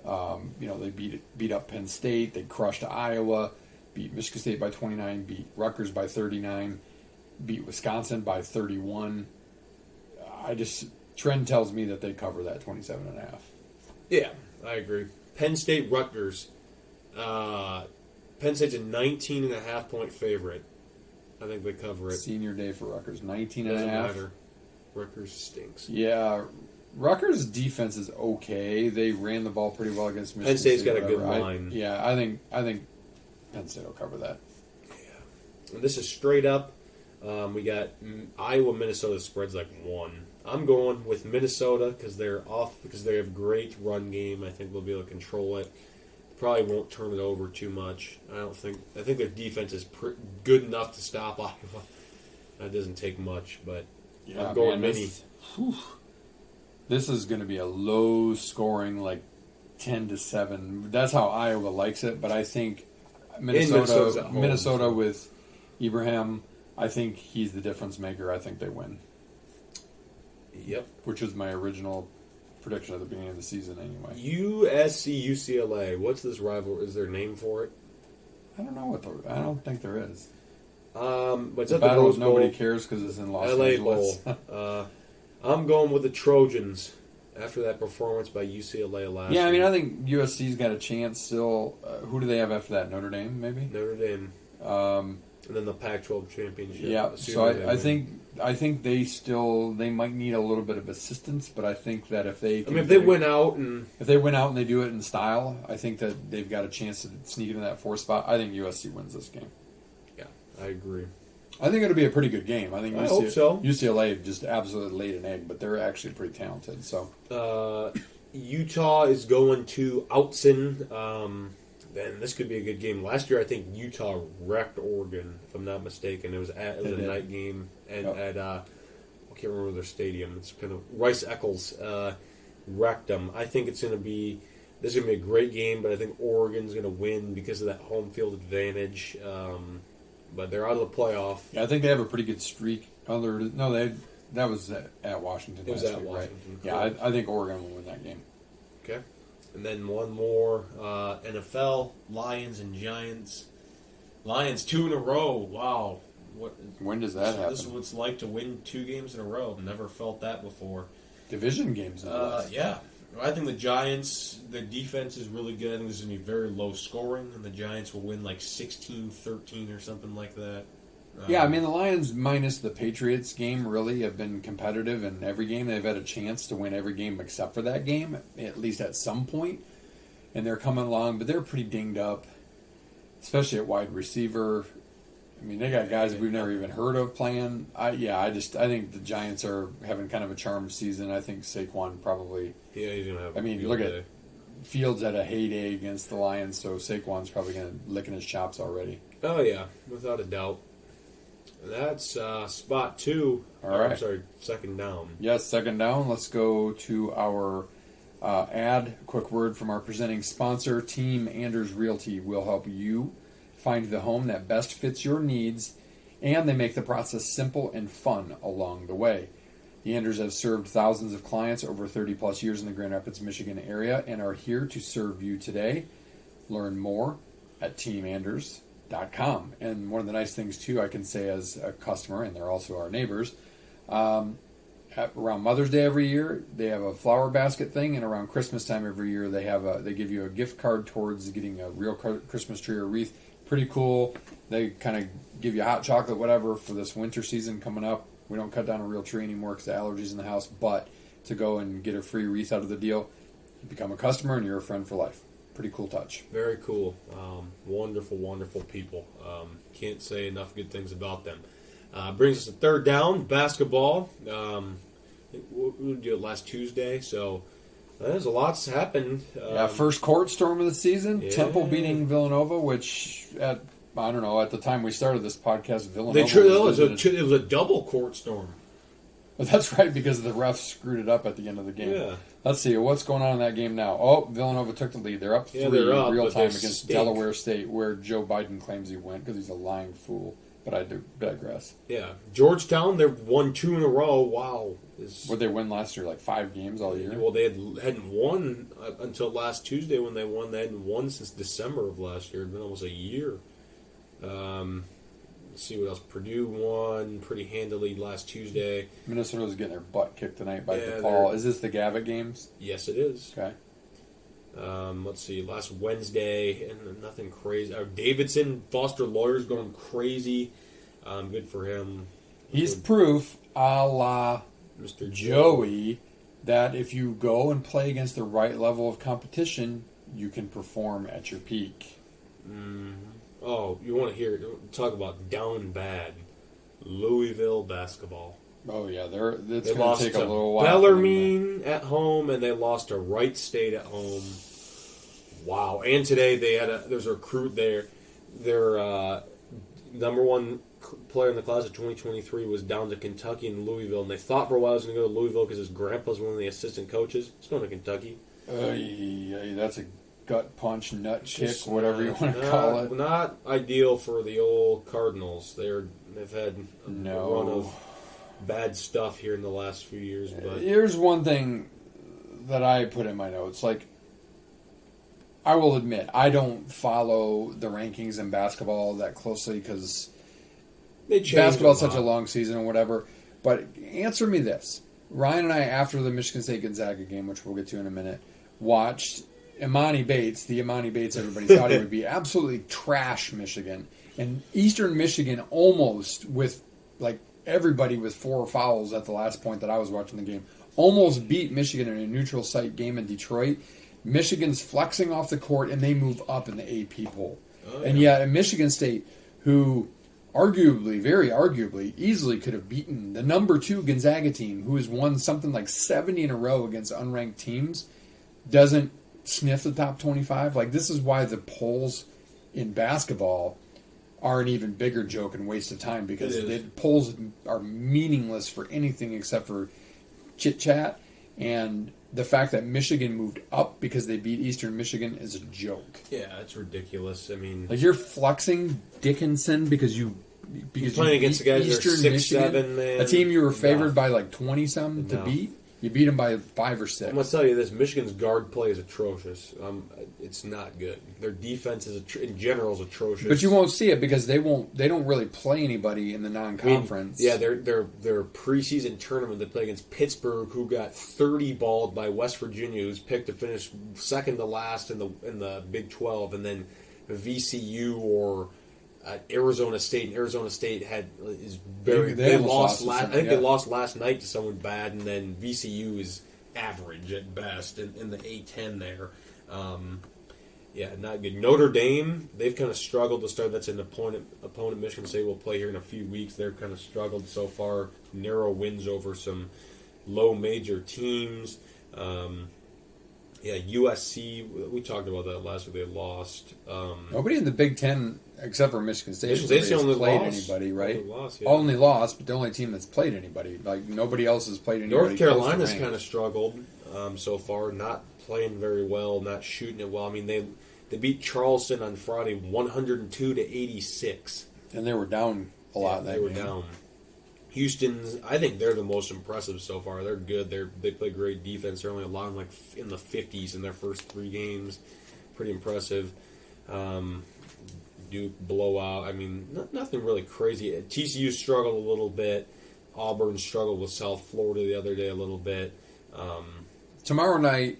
They beat up Penn State, they crushed Iowa, beat Michigan State by 29, beat Rutgers by 39, beat Wisconsin by 31. Trend tells me that they cover that 27.5. Yeah, I agree. Penn State, Rutgers. Penn State's a 19.5 point favorite. I think they cover it. Senior day for Rutgers, 19.5. Doesn't matter. Rutgers stinks. Yeah, Rutgers' defense is okay. They ran the ball pretty well against Michigan Penn State's State, got a good line. I think Penn State will cover that. Yeah. And this is straight up. We got Iowa, Minnesota spreads like 1. I'm going with Minnesota because they have great run game. I think they'll be able to control it. Probably won't turn it over too much. I think their defense is good enough to stop Iowa. That doesn't take much, but I'm going mini. This is going to be a low scoring, like 10-7. That's how Iowa likes it, but I think Minnesota with Ibrahim, I think he's the difference maker. I think they win. Yep. Which was my original prediction at the beginning of the season anyway. USC, UCLA. What's this rivalry? Is there a name for it? I don't know I don't think there is. But it's the at the battle Rose Bowl. Nobody cares because it's in Los LA Angeles. Bowl. I'm going with the Trojans after that performance by UCLA last year. I mean, I think USC's got a chance still. Who do they have after that? Notre Dame, maybe? Notre Dame. And then the Pac-12 championship. Yeah, so I think they might need a little bit of assistance, but I think that if they win out and they do it in style, I think that they've got a chance to sneak into that 4th spot. I think USC wins this game. Yeah, I agree. I think it'll be a pretty good game. I think I hope so. UCLA just absolutely laid an egg, but they're actually pretty talented. So Utah is going to Outson. Then this could be a good game. Last year, I think Utah wrecked Oregon, if I'm not mistaken. It was a night game, and at I can't remember their stadium. It's kind of Rice Eccles wrecked them. I think this is going to be a great game, but I think Oregon's going to win because of that home field advantage. But they're out of the playoff. Yeah, I think they have a pretty good streak. That was at Washington. It was at Washington. Right? Yeah, I think Oregon will win that game. Okay. And then one more, NFL, Lions and Giants. Lions 2 in a row. Wow. When does that happen? This is what it's like to win 2 games in a row. Never felt that before. Division games. Yeah. I think the Giants, the defense is really good. I think this is going to be very low scoring, and the Giants will win like 16-13 or something like that. Yeah, I mean, the Lions minus the Patriots game really have been competitive in every game. They've had a chance to win every game except for that game, at least at some point. And they're coming along, but they're pretty dinged up, especially at wide receiver. I mean, they got guys we've never even heard of playing. I think the Giants are having kind of a charmed season. I think Saquon probably. Yeah, he's gonna have. I mean, look at Fields had a heyday against the Lions, so Saquon's probably going to licking his chops already. Oh yeah, without a doubt. That's spot 2. All right. I'm sorry, second down. Yes, second down. Let's go to our ad. Quick word from our presenting sponsor, Team Anders Realty will help you find the home that best fits your needs, and they make the process simple and fun along the way. The Anders have served thousands of clients over 30 plus years in the Grand Rapids, Michigan area and are here to serve you today. Learn more at teamanders.com. And one of the nice things, too, I can say as a customer, and they're also our neighbors, around Mother's Day every year, they have a flower basket thing, and around Christmas time every year, they give you a gift card towards getting a real Christmas tree or wreath. Pretty cool. They kind of give you hot chocolate, whatever, for this winter season coming up. We don't cut down a real tree anymore because of allergies in the house, but to go and get a free wreath out of the deal, you become a customer and you're a friend for life. Pretty cool touch. Very cool. Wonderful, wonderful people. Can't say enough good things about them. Brings us to third down, basketball. We did it last Tuesday, so there's a lot's happened. First court storm of the season. Yeah. Temple beating Villanova, which at the time we started this podcast, Villanova it was a double court storm. But that's right, because the refs screwed it up at the end of the game. Yeah. Let's see, what's going on in that game now? Oh, Villanova took the lead. They're up 3 in real time against Delaware State, where Joe Biden claims he went because he's a lying fool. But I do digress. Yeah. Georgetown, they've won 2 in a row. Wow. Would they win last year, like 5 games all year? Well, they hadn't won until last Tuesday when they won. They hadn't won since December of last year. It's been almost a year. Let's see what else. Purdue won pretty handily last Tuesday. Minnesota was getting their butt kicked tonight by DePaul. Is this the Gavitt games? Yes, it is. Okay. Let's see. Last Wednesday, and nothing crazy. Davidson, Foster Lawyer's going crazy. Good for him. He's proof, a la Mr. Joey, that if you go and play against the right level of competition, you can perform at your peak. Mm-hmm. Oh, you want to talk about down bad. Louisville basketball. Oh, yeah. It's going to take a little while. Bellarmine at home, and they lost to Wright State at home. Wow. And today there's a recruit there. Their number one player in the class of 2023 was down to Kentucky and Louisville, and they thought for a while he was going to go to Louisville because his grandpa's one of the assistant coaches. He's going to Kentucky. That's a gut punch, nut kick, whatever you want to call it. Not ideal for the old Cardinals. They've had a run of bad stuff here in the last few years. But here's one thing that I put in my notes. Like, I will admit, I don't follow the rankings in basketball that closely because basketball's such a long season and whatever. But answer me this. Ryan and I, after the Michigan State-Gonzaga game, which we'll get to in a minute, watched Imani Bates everybody thought he would be, absolutely trash Michigan. And Eastern Michigan almost, with like everybody with 4 fouls at the last point that I was watching the game, almost beat Michigan in a neutral site game in Detroit. Michigan's flexing off the court, and they move up in the AP poll. Oh, yeah. And yet, at Michigan State, who very arguably, easily could have beaten the number 2 Gonzaga team, who has won something like 70 in a row against unranked teams, doesn't sniff the top 25. Like, this is why the polls in basketball are an even bigger joke and waste of time, because the polls are meaningless for anything except for chit-chat, and the fact that Michigan moved up because they beat Eastern Michigan is a joke. Yeah, it's ridiculous. I mean, like, you're flexing Dickinson because you're playing against the guys that are 6'7", man. A team you were favored by like 20-some to beat. You beat them by 5 or I'm 6. going to tell you this. Michigan's guard play is atrocious. It's not good. Their defense is in general is atrocious. But you won't see it because they don't really play anybody in the non-conference. Their preseason tournament, they play against Pittsburgh, who got 30 balled by West Virginia, who's picked to finish second to last in the Big 12, and then VCU or Arizona State. And Arizona State they lost last. I think they lost last night to someone bad, and then VCU is average at best in the A10 there. Not good. Notre Dame, they've kind of struggled to start. That's an opponent Michigan State will play here in a few weeks. They've kind of struggled so far. Narrow wins over some low major teams. USC, we talked about that last week. They lost. Nobody in the Big Ten, except for Michigan State, State's has only played lost. anybody, right? Only lost, but the only team that's played anybody. Like, nobody else has played anybody. North Carolina's kind of struggled so far, not playing very well, not shooting it well. I mean, they beat Charleston on Friday 102-86. And they were down a lot that They were game. down. Houston's, I think they're the most impressive so far. They're good. They play great defense. They're only allowing like in the 50s in their first 3 games. Pretty impressive. Duke blowout. I mean, nothing really crazy. TCU struggled a little bit. Auburn struggled with South Florida the other day a little bit. Tomorrow night,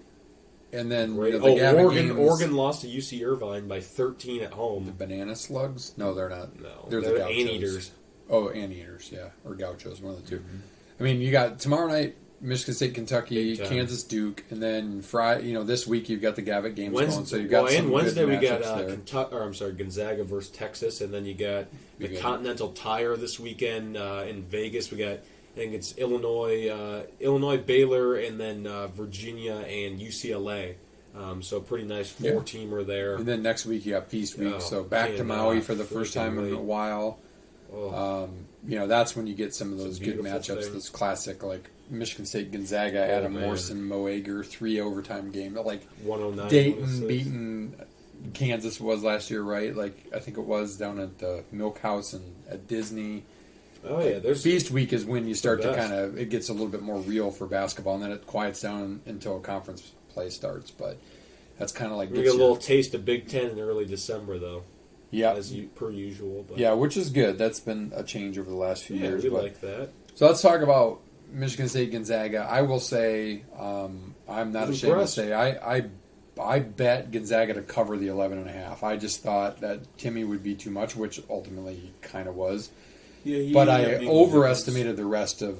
and then the Gavin games, Oregon lost to UC Irvine by 13 at home. The Banana Slugs? No, they're not. No, they're the Gauchos. Anteaters. Oh, Anteaters, yeah, or Gauchos, one of the two. I mean, you got tomorrow night, Michigan State, Kentucky, Kansas, Duke, and then Friday. This week you've got the Gavitt games going, so you've got some Wednesday good we got matchups there. Gonzaga versus Texas, and then you got the Continental Tire this weekend in Vegas. We got, I think it's Illinois, Baylor, and then Virginia and UCLA. So pretty nice 4-teamer there. And then next week you have Feast Week, so back to Maui for the first time in a while. That's when you get some of those good matchups. Those classic, like Michigan State, Gonzaga, Adam Morrison, Mo Ager, 3 overtime game. Like 109, Dayton beating Kansas was last year, right? Like I think it was down at the Milk House and at Disney. Oh yeah, there's Feast Week is when you start to kind of, it gets a little bit more real for basketball, and then it quiets down until conference play starts. But that's kind of like we get a little taste of Big Ten in early December, though. Yeah, per usual. But. Yeah, which is good. That's been a change over the last few years. We like that. So let's talk about Michigan State Gonzaga. I will say I'm not ashamed to say I bet Gonzaga to cover the 11.5. I just thought that Timmy would be too much, which ultimately he kind of was. Yeah, but I overestimated the rest of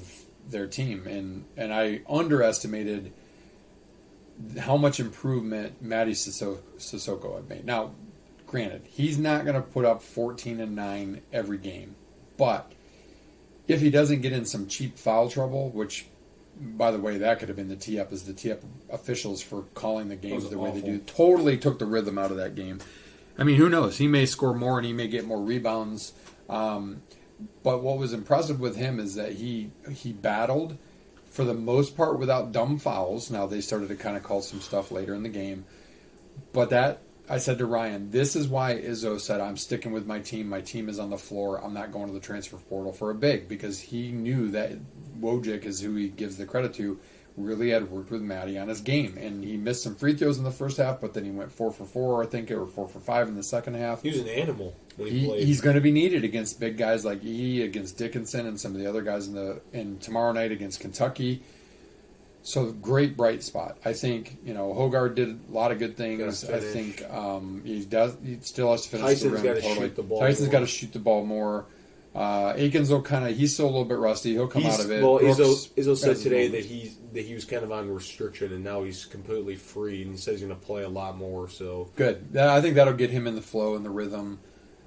their team, and I underestimated how much improvement Matty Sissoko had made. Now, granted, he's not going to put up 14-9 every game, but if he doesn't get in some cheap foul trouble, which, by the way, that could have been the tee-up, as the tee-up officials for calling the games the way they do, totally took the rhythm out of that game. I mean, who knows? He may score more and he may get more rebounds. But what was impressive with him is that he battled, for the most part, without dumb fouls. Now, they started to kind of call some stuff later in the game. But that, I said to Ryan, this is why Izzo said, I'm sticking with my team. My team is on the floor. I'm not going to the transfer portal for a big, because he knew that Wojcik, is who he gives the credit to, really had worked with Matty on his game. And he missed some free throws in the first half, but then he went 4 for 4, I think, or 4 for 5 in the second half. He was an animal when he played. He's going to be needed against big guys like against Dickinson and some of the other guys and tomorrow night against Kentucky. So great bright spot. I think Hogarth did a lot of good things. I think he still has to finish Tyson's the rim. Got to shoot the ball. Tyson's got to shoot the ball more. Aikens will he's still a little bit rusty. He'll come out of it. Well, Izzo said today that he was kind of on restriction, and now he's completely free, and he says he's going to play a lot more. So good. I think that'll get him in the flow and the rhythm.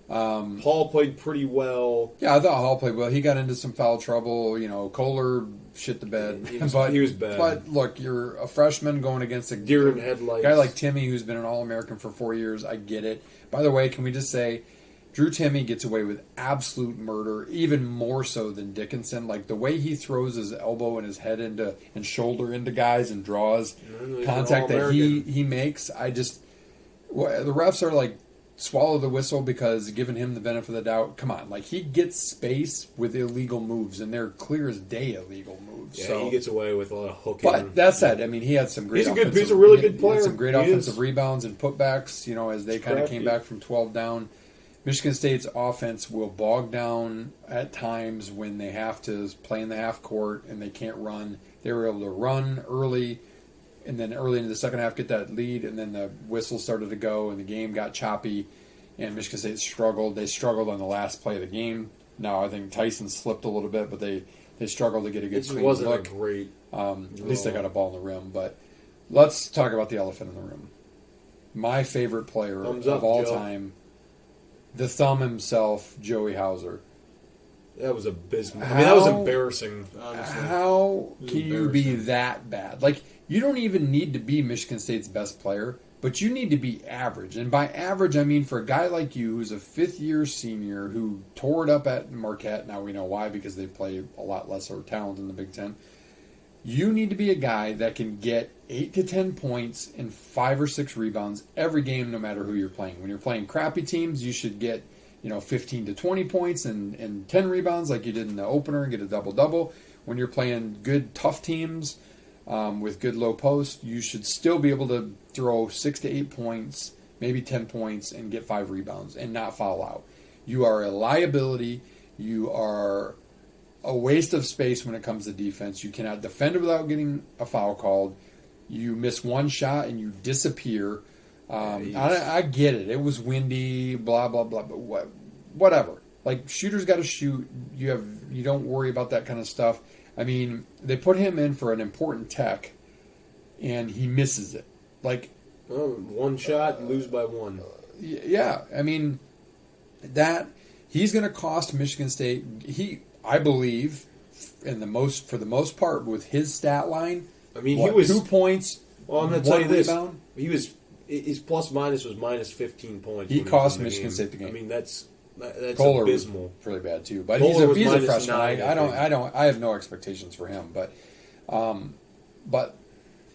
Hall played pretty well. Yeah, I thought Hall played well. He got into some foul trouble. Kohler shit the bed. He was bad. But look, you're a freshman going against a deer in headlights guy like Timmy, who's been an All-American for 4 years. I get it. By the way, can we just say, Drew Timmy gets away with absolute murder, even more so than Dickinson. Like the way he throws his elbow and his head and shoulder into guys and draws contact that he makes. The refs are like swallow the whistle because giving him the benefit of the doubt. Come on, like he gets space with illegal moves, and they're clear as day illegal moves. Yeah, so he gets away with a lot of hooking. But that said, I mean, he had some great. He's a really good He player. had some great He offensive is. rebounds and putbacks. You know, as they kind of came back from 12 down. Michigan State's offense will bog down at times when they have to play in the half court and they can't run. They were able to run early, and then early into the second half get that lead, and then the whistle started to go, and the game got choppy, and Michigan State struggled. They struggled on the last play of the game. Now I think Tyson slipped a little bit, but they struggled to get a good clean wasn't look. a great. At least they got a ball in the rim. But let's talk about the elephant in the room. My favorite player Thumbs of up, all Joe. time, the thumb himself, Joey Hauser. That was abysmal. I mean, that was embarrassing. Honestly, How It was can you be embarrassing. that bad? Like, you don't even need to be Michigan State's best player, but you need to be average. And by average, I mean for a guy like you who's a fifth-year senior who tore it up at Marquette. Now we know why, because they play a lot lesser talent in the Big Ten. You need to be a guy that can get 8 to 10 points and 5 or 6 rebounds every game, no matter who you're playing. When you're playing crappy teams, you should get 15 to 20 points and 10 rebounds like you did in the opener and get a double-double. When you're playing good, tough teams with good low post, you should still be able to throw 6 to 8 points, maybe 10 points, and get 5 rebounds and not foul out. You are a liability. You are a waste of space when it comes to defense. You cannot defend without getting a foul called. You miss one shot and you disappear. I get it. It was windy, blah blah blah. But whatever. Like, shooters got to shoot. You don't worry about that kind of stuff. I mean, they put him in for an important tech, and he misses it. Like, one shot, lose by one. yeah. I mean, that he's going to cost Michigan State. I believe, for the most part, with his stat line. I mean, he was 2 points. Well, I'm going to tell you this: rebound. his plus minus was minus 15 points. He when cost was in the Michigan game. State the game. I mean, that's Kohler abysmal. was really bad too, but Kohler was he's a minus freshman. 9, I have no expectations for him, but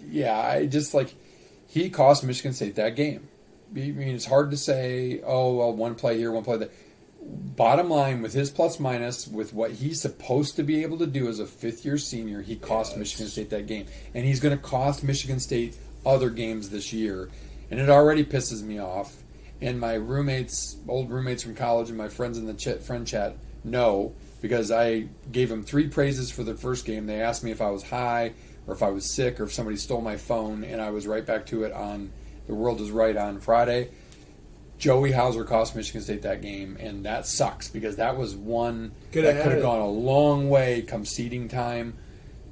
yeah, I just like he cost Michigan State that game. I mean, it's hard to say, oh well, one play here, one play there. Bottom line, with his plus minus, with what he's supposed to be able to do as a fifth-year senior, he cost Michigan State that game, and he's going to cost Michigan State other games this year, and it already pisses me off. And my old roommates from college, and my friends in the friend chat know, because I gave them 3 praises for the first game. They asked me if I was high or if I was sick or if somebody stole my phone, and I was right back to it on The World Is Right on Friday. Joey Hauser cost Michigan State that game, and that sucks because that was one that could have gone a long way come seeding time,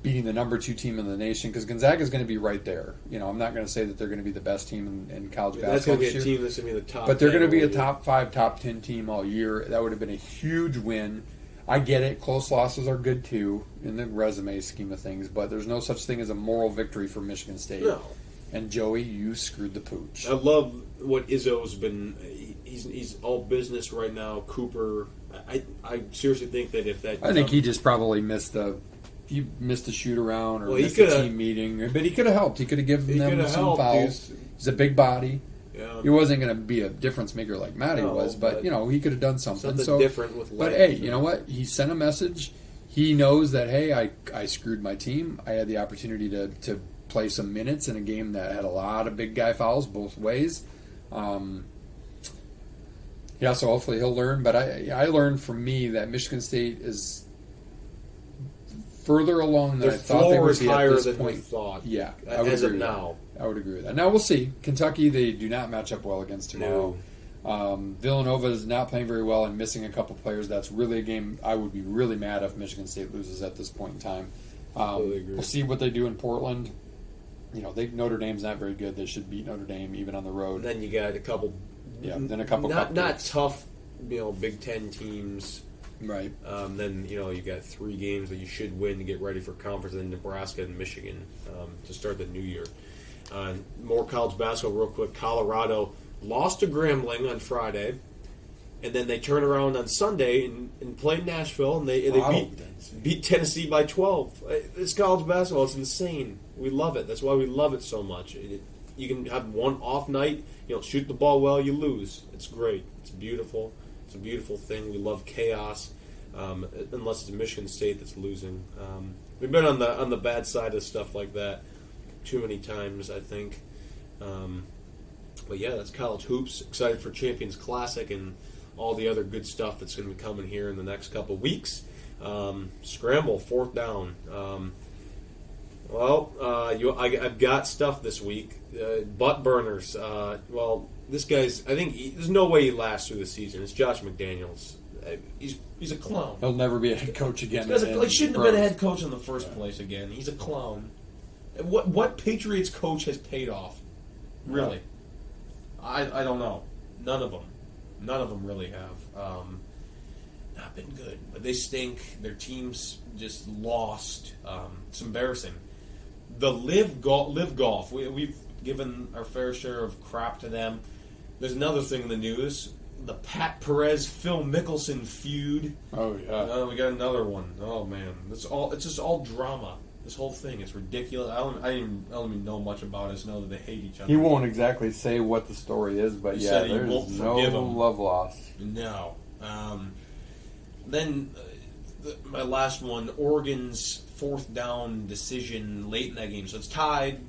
beating the number 2 team in the nation, because Gonzaga is going to be right there. I'm not going to say that they're going to be the best team in college basketball. That's going to be a this year, team that's going to be the top. but they're going to be a all year. top 5, top 10 team all year. That would have been a huge win. I get it. Close losses are good too in the resume scheme of things, but there's no such thing as a moral victory for Michigan State. No. And Joey, you screwed the pooch. I love what Izzo's been. He's all business right now. Cooper, I seriously think that if that, I think he just probably missed a shoot around or Well, he missed a coulda- team meeting, but he could have helped. He could have given them coulda some helped. fouls. He's a big body. Yeah. He wasn't going to be a difference maker like Matty No, was, but he could have done something. something different with But legs. hey, you know what? He sent a message. He knows that hey, I screwed my team. I had the opportunity to play some minutes in a game that had a lot of big guy fouls both ways. Yeah, so hopefully he'll learn. But I learned from me that Michigan State is further along than Their I thought they floor would is be at higher this than we point. thought. Yeah, I would as agree of with now. that. I would agree with that. Now we'll see. Kentucky, they do not match up well against tomorrow. Villanova is not playing very well and missing a couple players. That's really a game I would be really mad if Michigan State loses at this point in time. Totally agree. We'll see what they do in Portland. Notre Dame's not very good. They should beat Notre Dame even on the road. Then you got a couple. Then a couple Not cupcakes. tough, Big Ten teams. Right. Then you got 3 games that you should win to get ready for conference in Nebraska and Michigan to start the new year. More college basketball real quick. Colorado lost to Grambling on Friday, and then they turn around on Sunday and play Nashville, and they beat Tennessee by 12. It's college basketball. It's insane. We love it. That's why we love it so much. You can have one off night. Shoot the ball well, you lose. It's great. It's beautiful. It's a beautiful thing. We love chaos, unless it's Michigan State that's losing. We've been on the bad side of stuff like that too many times, I think. But yeah, that's college hoops. Excited for Champions Classic and all the other good stuff that's going to be coming here in the next couple weeks. Scramble, 4th down. I've got stuff this week. Butt burners. This guy's. I think there's no way he lasts through the season. It's Josh McDaniels. He's a clown. He'll never be a head coach again. He shouldn't have been a head coach in the first place again. He's a clown. What Patriots coach has paid off? Really? I don't know. None of them really have. Not been good. But they stink. Their team's just lost. It's embarrassing. The Live Golf. We've given our fair share of crap to them. There's another thing in the news. The Pat Perez Phil Mickelson feud. Oh yeah. We got another one. Oh man, it's just all drama. This whole thing is ridiculous. I don't even know much about it. I just know that they hate each other. He won't exactly say what the story is, but He said he there's won't no forgive him. love lost. No. Then my last one, Oregon's 4th down decision late in that game. So it's tied.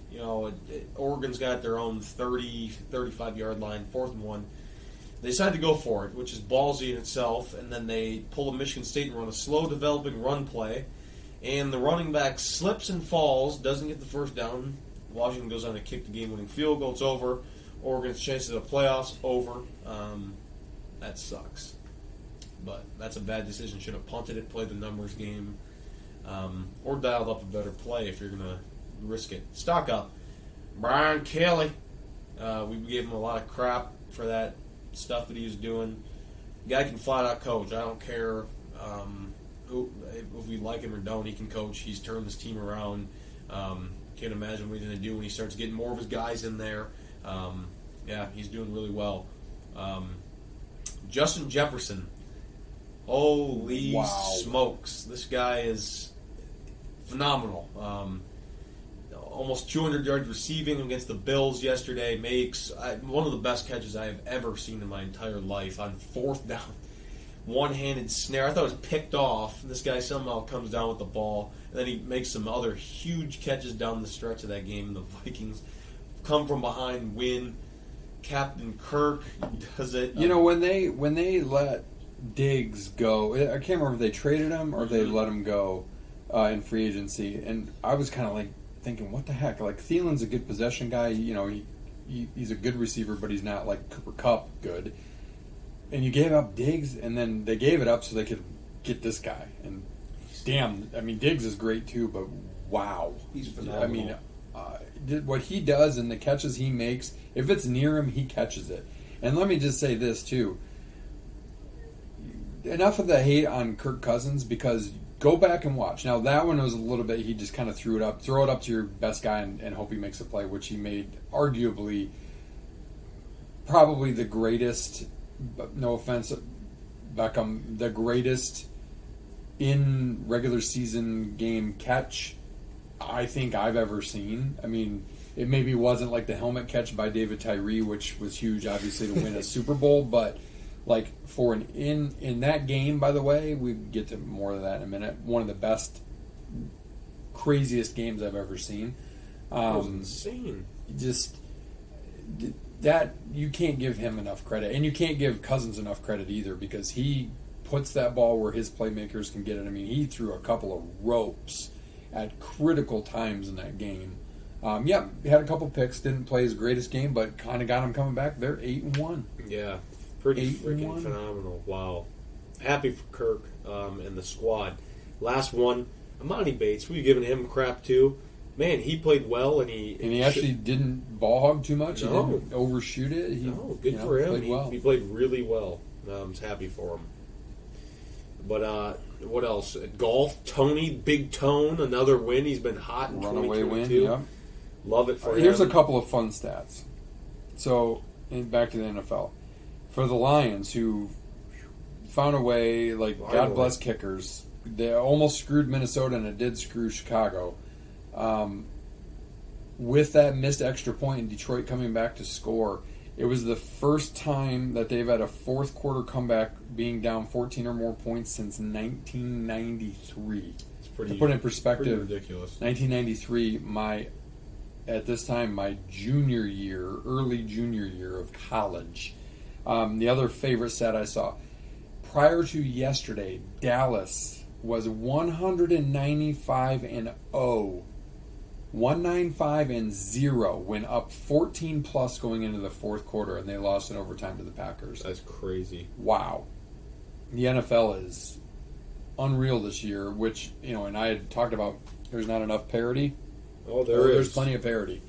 Oregon's got their own 30, 35-yard line, 4th and 1. They decide to go for it, which is ballsy in itself, and then they pull a Michigan State and run a slow-developing run play, and the running back slips and falls, doesn't get the first down. Washington goes on to kick the game-winning field goal. It's over. Oregon's chances of playoffs, over. That sucks. But that's a bad decision. Should have punted it, played the numbers game, or dialed up a better play if you're going to risk it. Stock up. Brian Kelly. We gave him a lot of crap for that stuff that he was doing. The guy can flat out coach. I don't care if we like him or don't. He can coach. He's turned this team around. Can't imagine what he's going to do when he starts getting more of his guys in there. He's doing really well. Justin Jefferson. Holy smokes. This guy is phenomenal. Almost 200 yards receiving against the Bills yesterday. Makes one of the best catches I have ever seen in my entire life on 4th down. One-handed snare. I thought it was picked off. This guy somehow comes down with the ball. And then he makes some other huge catches down the stretch of that game. The Vikings come from behind, win. Captain Kirk does it. When they let Diggs go, I can't remember if they traded him or if they let him go in free agency. And I was kind of like thinking, what the heck? Like, Thielen's a good possession guy. He's a good receiver, but he's not like Cooper Kupp good. And you gave up Diggs, and then they gave it up so they could get this guy. And damn, Diggs is great too, but wow. He's phenomenal. What he does and the catches he makes, if it's near him, he catches it. And let me just say this too. Enough of the hate on Kirk Cousins, because go back and watch. Now, that one was a little bit, he just kind of threw it up. Throw it up to your best guy and hope he makes a play, which he made arguably probably the greatest, no offense, Beckham, the greatest in regular season game catch I think I've ever seen. It maybe wasn't like the helmet catch by David Tyree, which was huge, obviously, to win a Super Bowl, but like for an in that game, by the way, we get to more of that in a minute. One of the best, craziest games I've ever seen. It was insane. Just that, you can't give him enough credit, and you can't give Cousins enough credit either, because he puts that ball where his playmakers can get it. He threw a couple of ropes at critical times in that game. He had a couple picks, didn't play his greatest game, but kind of got him coming back. They're 8-1. Yeah, pretty freaking phenomenal. Wow. Happy for Kirk and the squad. Last one, Amani Bates. We've given him crap too. Man, he played well, and he actually didn't ball hog too much. No. He didn't overshoot it. Good for him. Played well. He played really well. I was happy for him. But what else? Golf, Tony, Big Tone, another win. He's been hot in Runaway 2022. win, yeah. Love it for him. Here's a couple of fun stats. So, back to the NFL. For the Lions, who found a way, God bless kickers. They almost screwed Minnesota, and it did screw Chicago. with that missed extra point and Detroit coming back to score, it was the first time that they've had a fourth quarter comeback being down 14 or more points since 1993. It's pretty, to put it in perspective, pretty ridiculous. 1993, at this time, my early junior year of college. The other favorite stat I saw, prior to yesterday, Dallas was 195-0. 195-0, went up 14 plus going into the fourth quarter, and they lost in overtime to the Packers. That's crazy. Wow. The NFL is unreal this year, which, and I had talked about there's not enough parity. Oh, There's plenty of parity.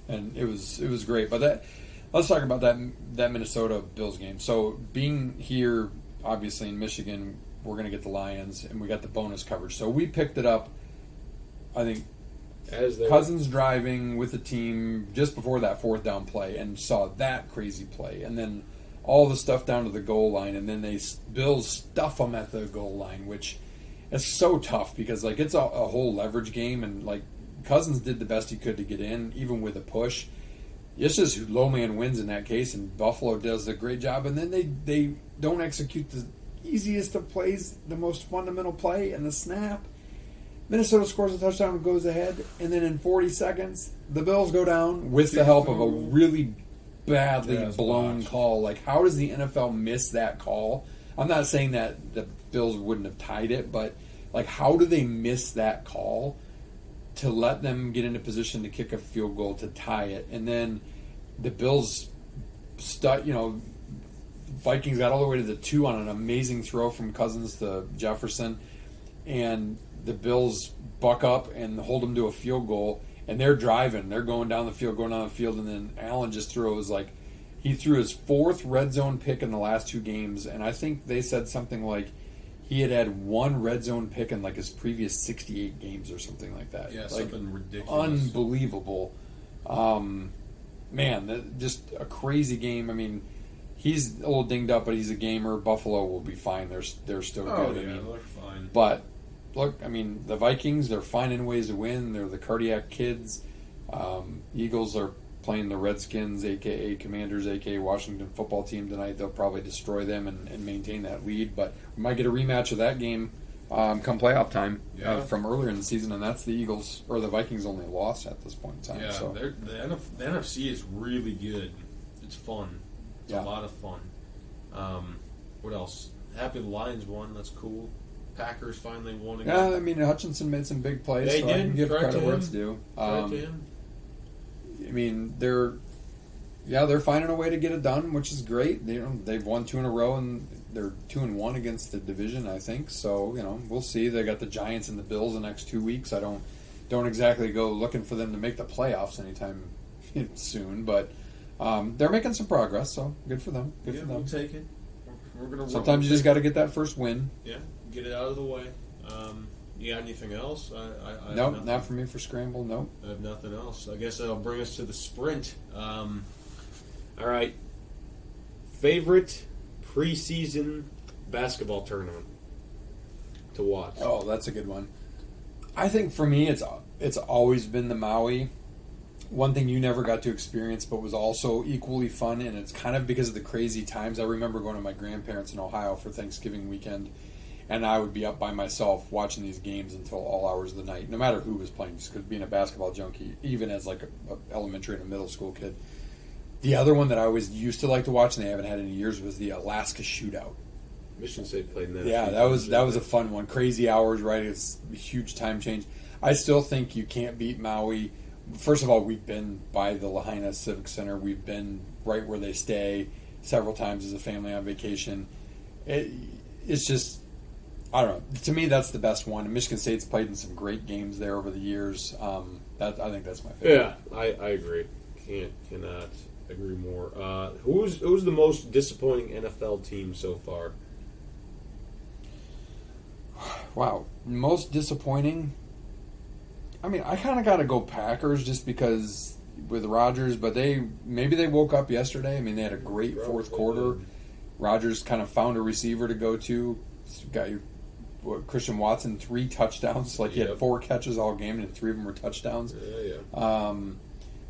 And it was great. But let's talk about that Minnesota Bills game. So being here, obviously in Michigan, we're going to get the Lions, and we got the bonus coverage. So we picked it up, I think, Cousins driving with the team just before that fourth down play, and saw that crazy play, and then all the stuff down to the goal line, and then Bills stuff them at the goal line, which is so tough because it's a whole leverage game, and Cousins did the best he could to get in, even with a push. It's just low man wins in that case, and Buffalo does a great job, and then they don't execute the easiest of plays, the most fundamental play, and the snap. Minnesota scores a touchdown and goes ahead, and then in 40 seconds, the Bills go down with the help of a really badly blown call. How does the NFL miss that call? I'm not saying that the Bills wouldn't have tied it, but how do they miss that call to let them get into position to kick a field goal to tie it? And then the Bills, Vikings got all the way to the 2 on an amazing throw from Cousins to Jefferson, and the Bills buck up and hold them to a field goal, and they're driving. They're going down the field, and then Allen just throws he threw his 4th red zone pick in the last 2 games, and I think they said something like he had 1 red zone pick in his previous 68 games or something like that. Yeah, something ridiculous. Unbelievable. Just a crazy game. I mean, he's a little dinged up, but he's a gamer. Buffalo will be fine. They're still good. Yeah, they're fine. But look, the Vikings, they're finding ways to win. They're the cardiac kids. Eagles are playing the Redskins, a.k.a. Commanders, a.k.a. Washington football team tonight. They'll probably destroy them and maintain that lead. But we might get a rematch of that game come playoff time from earlier in the season, and that's the Eagles, or the Vikings' only loss at this point in time. Yeah, so. the NFC is really good. It's fun. It's a lot of fun. What else? Happy the Lions won. That's cool. Packers finally won again. Yeah, Hutchinson made some big plays, They so did. I can give credit where it's due. Credit to him. They're finding a way to get it done, which is great. They've won 2 in a row, and they're 2-1 against the division, I think. So we'll see. They got the Giants and the Bills the next 2 weeks. I don't exactly go looking for them to make the playoffs anytime soon, but they're making some progress. So good for them. Good for them. We'll take it. We're gonna. Sometimes you just got to get that first win. Yeah, get it out of the way. You got anything else? I Nope, not for me for Scramble. Nope. I have nothing else. I guess that'll bring us to the sprint. All right. Favorite preseason basketball tournament to watch? Oh, that's a good one. I think for me, it's always been the Maui. One thing you never got to experience, but was also equally fun, and it's kind of because of the crazy times. I remember going to my grandparents in Ohio for Thanksgiving weekend, and I would be up by myself watching these games until all hours of the night, no matter who was playing, just because being a basketball junkie, even as a elementary and a middle school kid. The other one that I always used to like to watch, and they haven't had in years, was the Alaska Shootout. Michigan State played in that. Yeah, that was a fun one. Crazy hours, right? It's a huge time change. I still think you can't beat Maui. First of all, we've been by the Lahaina Civic Center. We've been right where they stay several times as a family on vacation. It's just, I don't know. To me, that's the best one. And Michigan State's played in some great games there over the years. I think that's my favorite. Yeah, I agree. Cannot agree more. Who's the most disappointing NFL team so far? Wow, most disappointing. I kind of got to go Packers just because with Rodgers, but maybe they woke up yesterday. They had a great fourth quarter. Rodgers kind of found a receiver to go to. Got Christian Watson 3 touchdowns. He had 4 catches all game, and 3 of them were touchdowns. Yeah.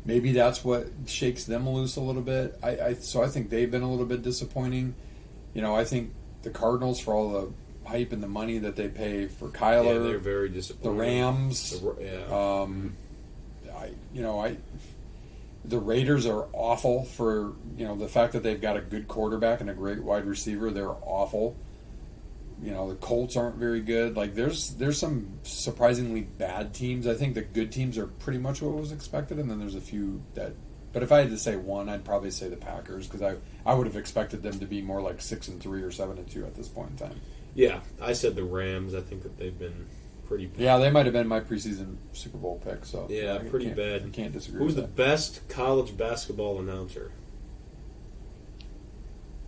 maybe that's what shakes them loose a little bit. So I think they've been a little bit disappointing. I think the Cardinals, for all the hype and the money that they pay for Kyler, they're very the disappointing. Rams, the Raiders are awful for the fact that they've got a good quarterback and a great wide receiver. They're awful. The Colts aren't very good. Like there's some surprisingly bad teams. I think the good teams are pretty much what was expected, and then there's a few that. But if I had to say one, I'd probably say the Packers, because I would have expected them to be more like 6-3 or 7-2 at this point in time. Yeah, I said the Rams. I think that they've been pretty bad. Yeah, they might have been my preseason Super Bowl pick. So yeah, pretty bad. I can't disagree. Who's the with that. best college basketball announcer?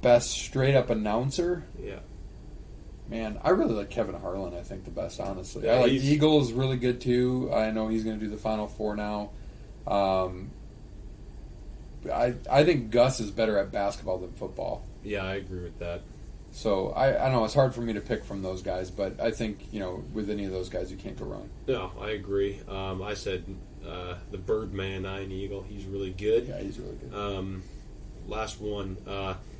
Best straight up announcer? Yeah. Man, I really like Kevin Harlan. I think the best, honestly. Yeah, I like Eagles really good too. I know he's going to do the Final Four now. I think Gus is better at basketball than football. Yeah, I agree with that. So I don't know. It's hard for me to pick from those guys, but I think with any of those guys, you can't go wrong. No, I agree. I said the Birdman, Ian Eagle. He's really good. Yeah, he's really good. Last one.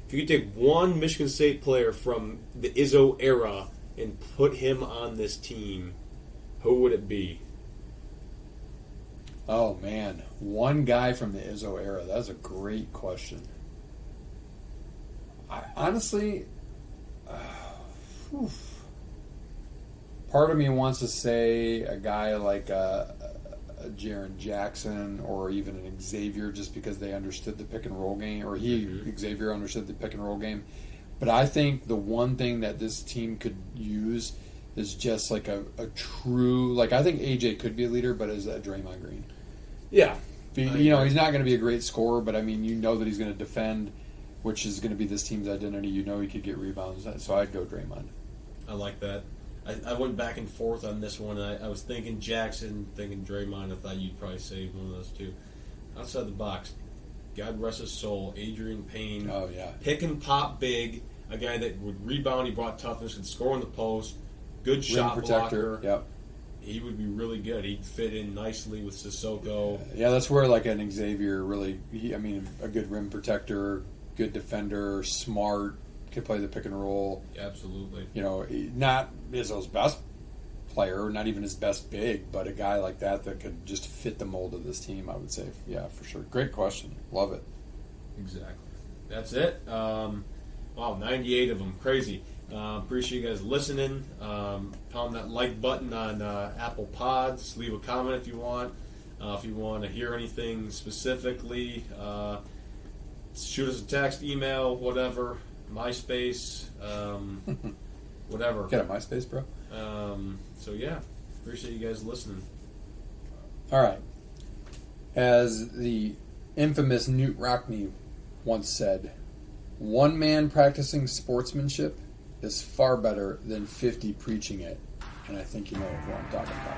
If you could take one Michigan State player from the Izzo era and put him on this team, who would it be? Oh man, one guy from the Izzo era. That's a great question. Honestly, part of me wants to say a guy like a Jaren Jackson or even an Xavier, just because they understood the pick and roll game, or Xavier understood the pick and roll game. But I think the one thing that this team could use is just like a true, like, I think AJ could be a leader, but as a Draymond Green. Yeah. He's not going to be a great scorer, but I mean, that he's going to defend, which is going to be this team's identity. He could get rebounds, so I'd go Draymond. I like that. I went back and forth on this one. I was thinking Jackson, thinking Draymond. I thought you'd probably say one of those two. Outside the box, God rest his soul, Adrian Payne. Oh, yeah. Pick and pop big, a guy that would rebound, he brought toughness, could score in the post, good shot protector. blocker. Yep. He would be really good. He'd fit in nicely with Sissoko. Yeah, that's where like an Xavier really, a good rim protector, good defender, smart, could play the pick and roll. Absolutely. Not Izzo's best player, not even his best big, but a guy like that could just fit the mold of this team, I would say. Yeah, for sure. Great question. Love it. Exactly. That's it. Wow, 98 of them. Crazy. Appreciate you guys listening. Pound that like button on Apple Pods. Leave a comment if you want. If you want to hear anything specifically, shoot us a text, email, whatever. MySpace, whatever. Got a MySpace, bro? So yeah, appreciate you guys listening. All right. As the infamous Newt Rockne once said, one man practicing sportsmanship is far better than 50 preaching it. And I think you know who I'm talking about.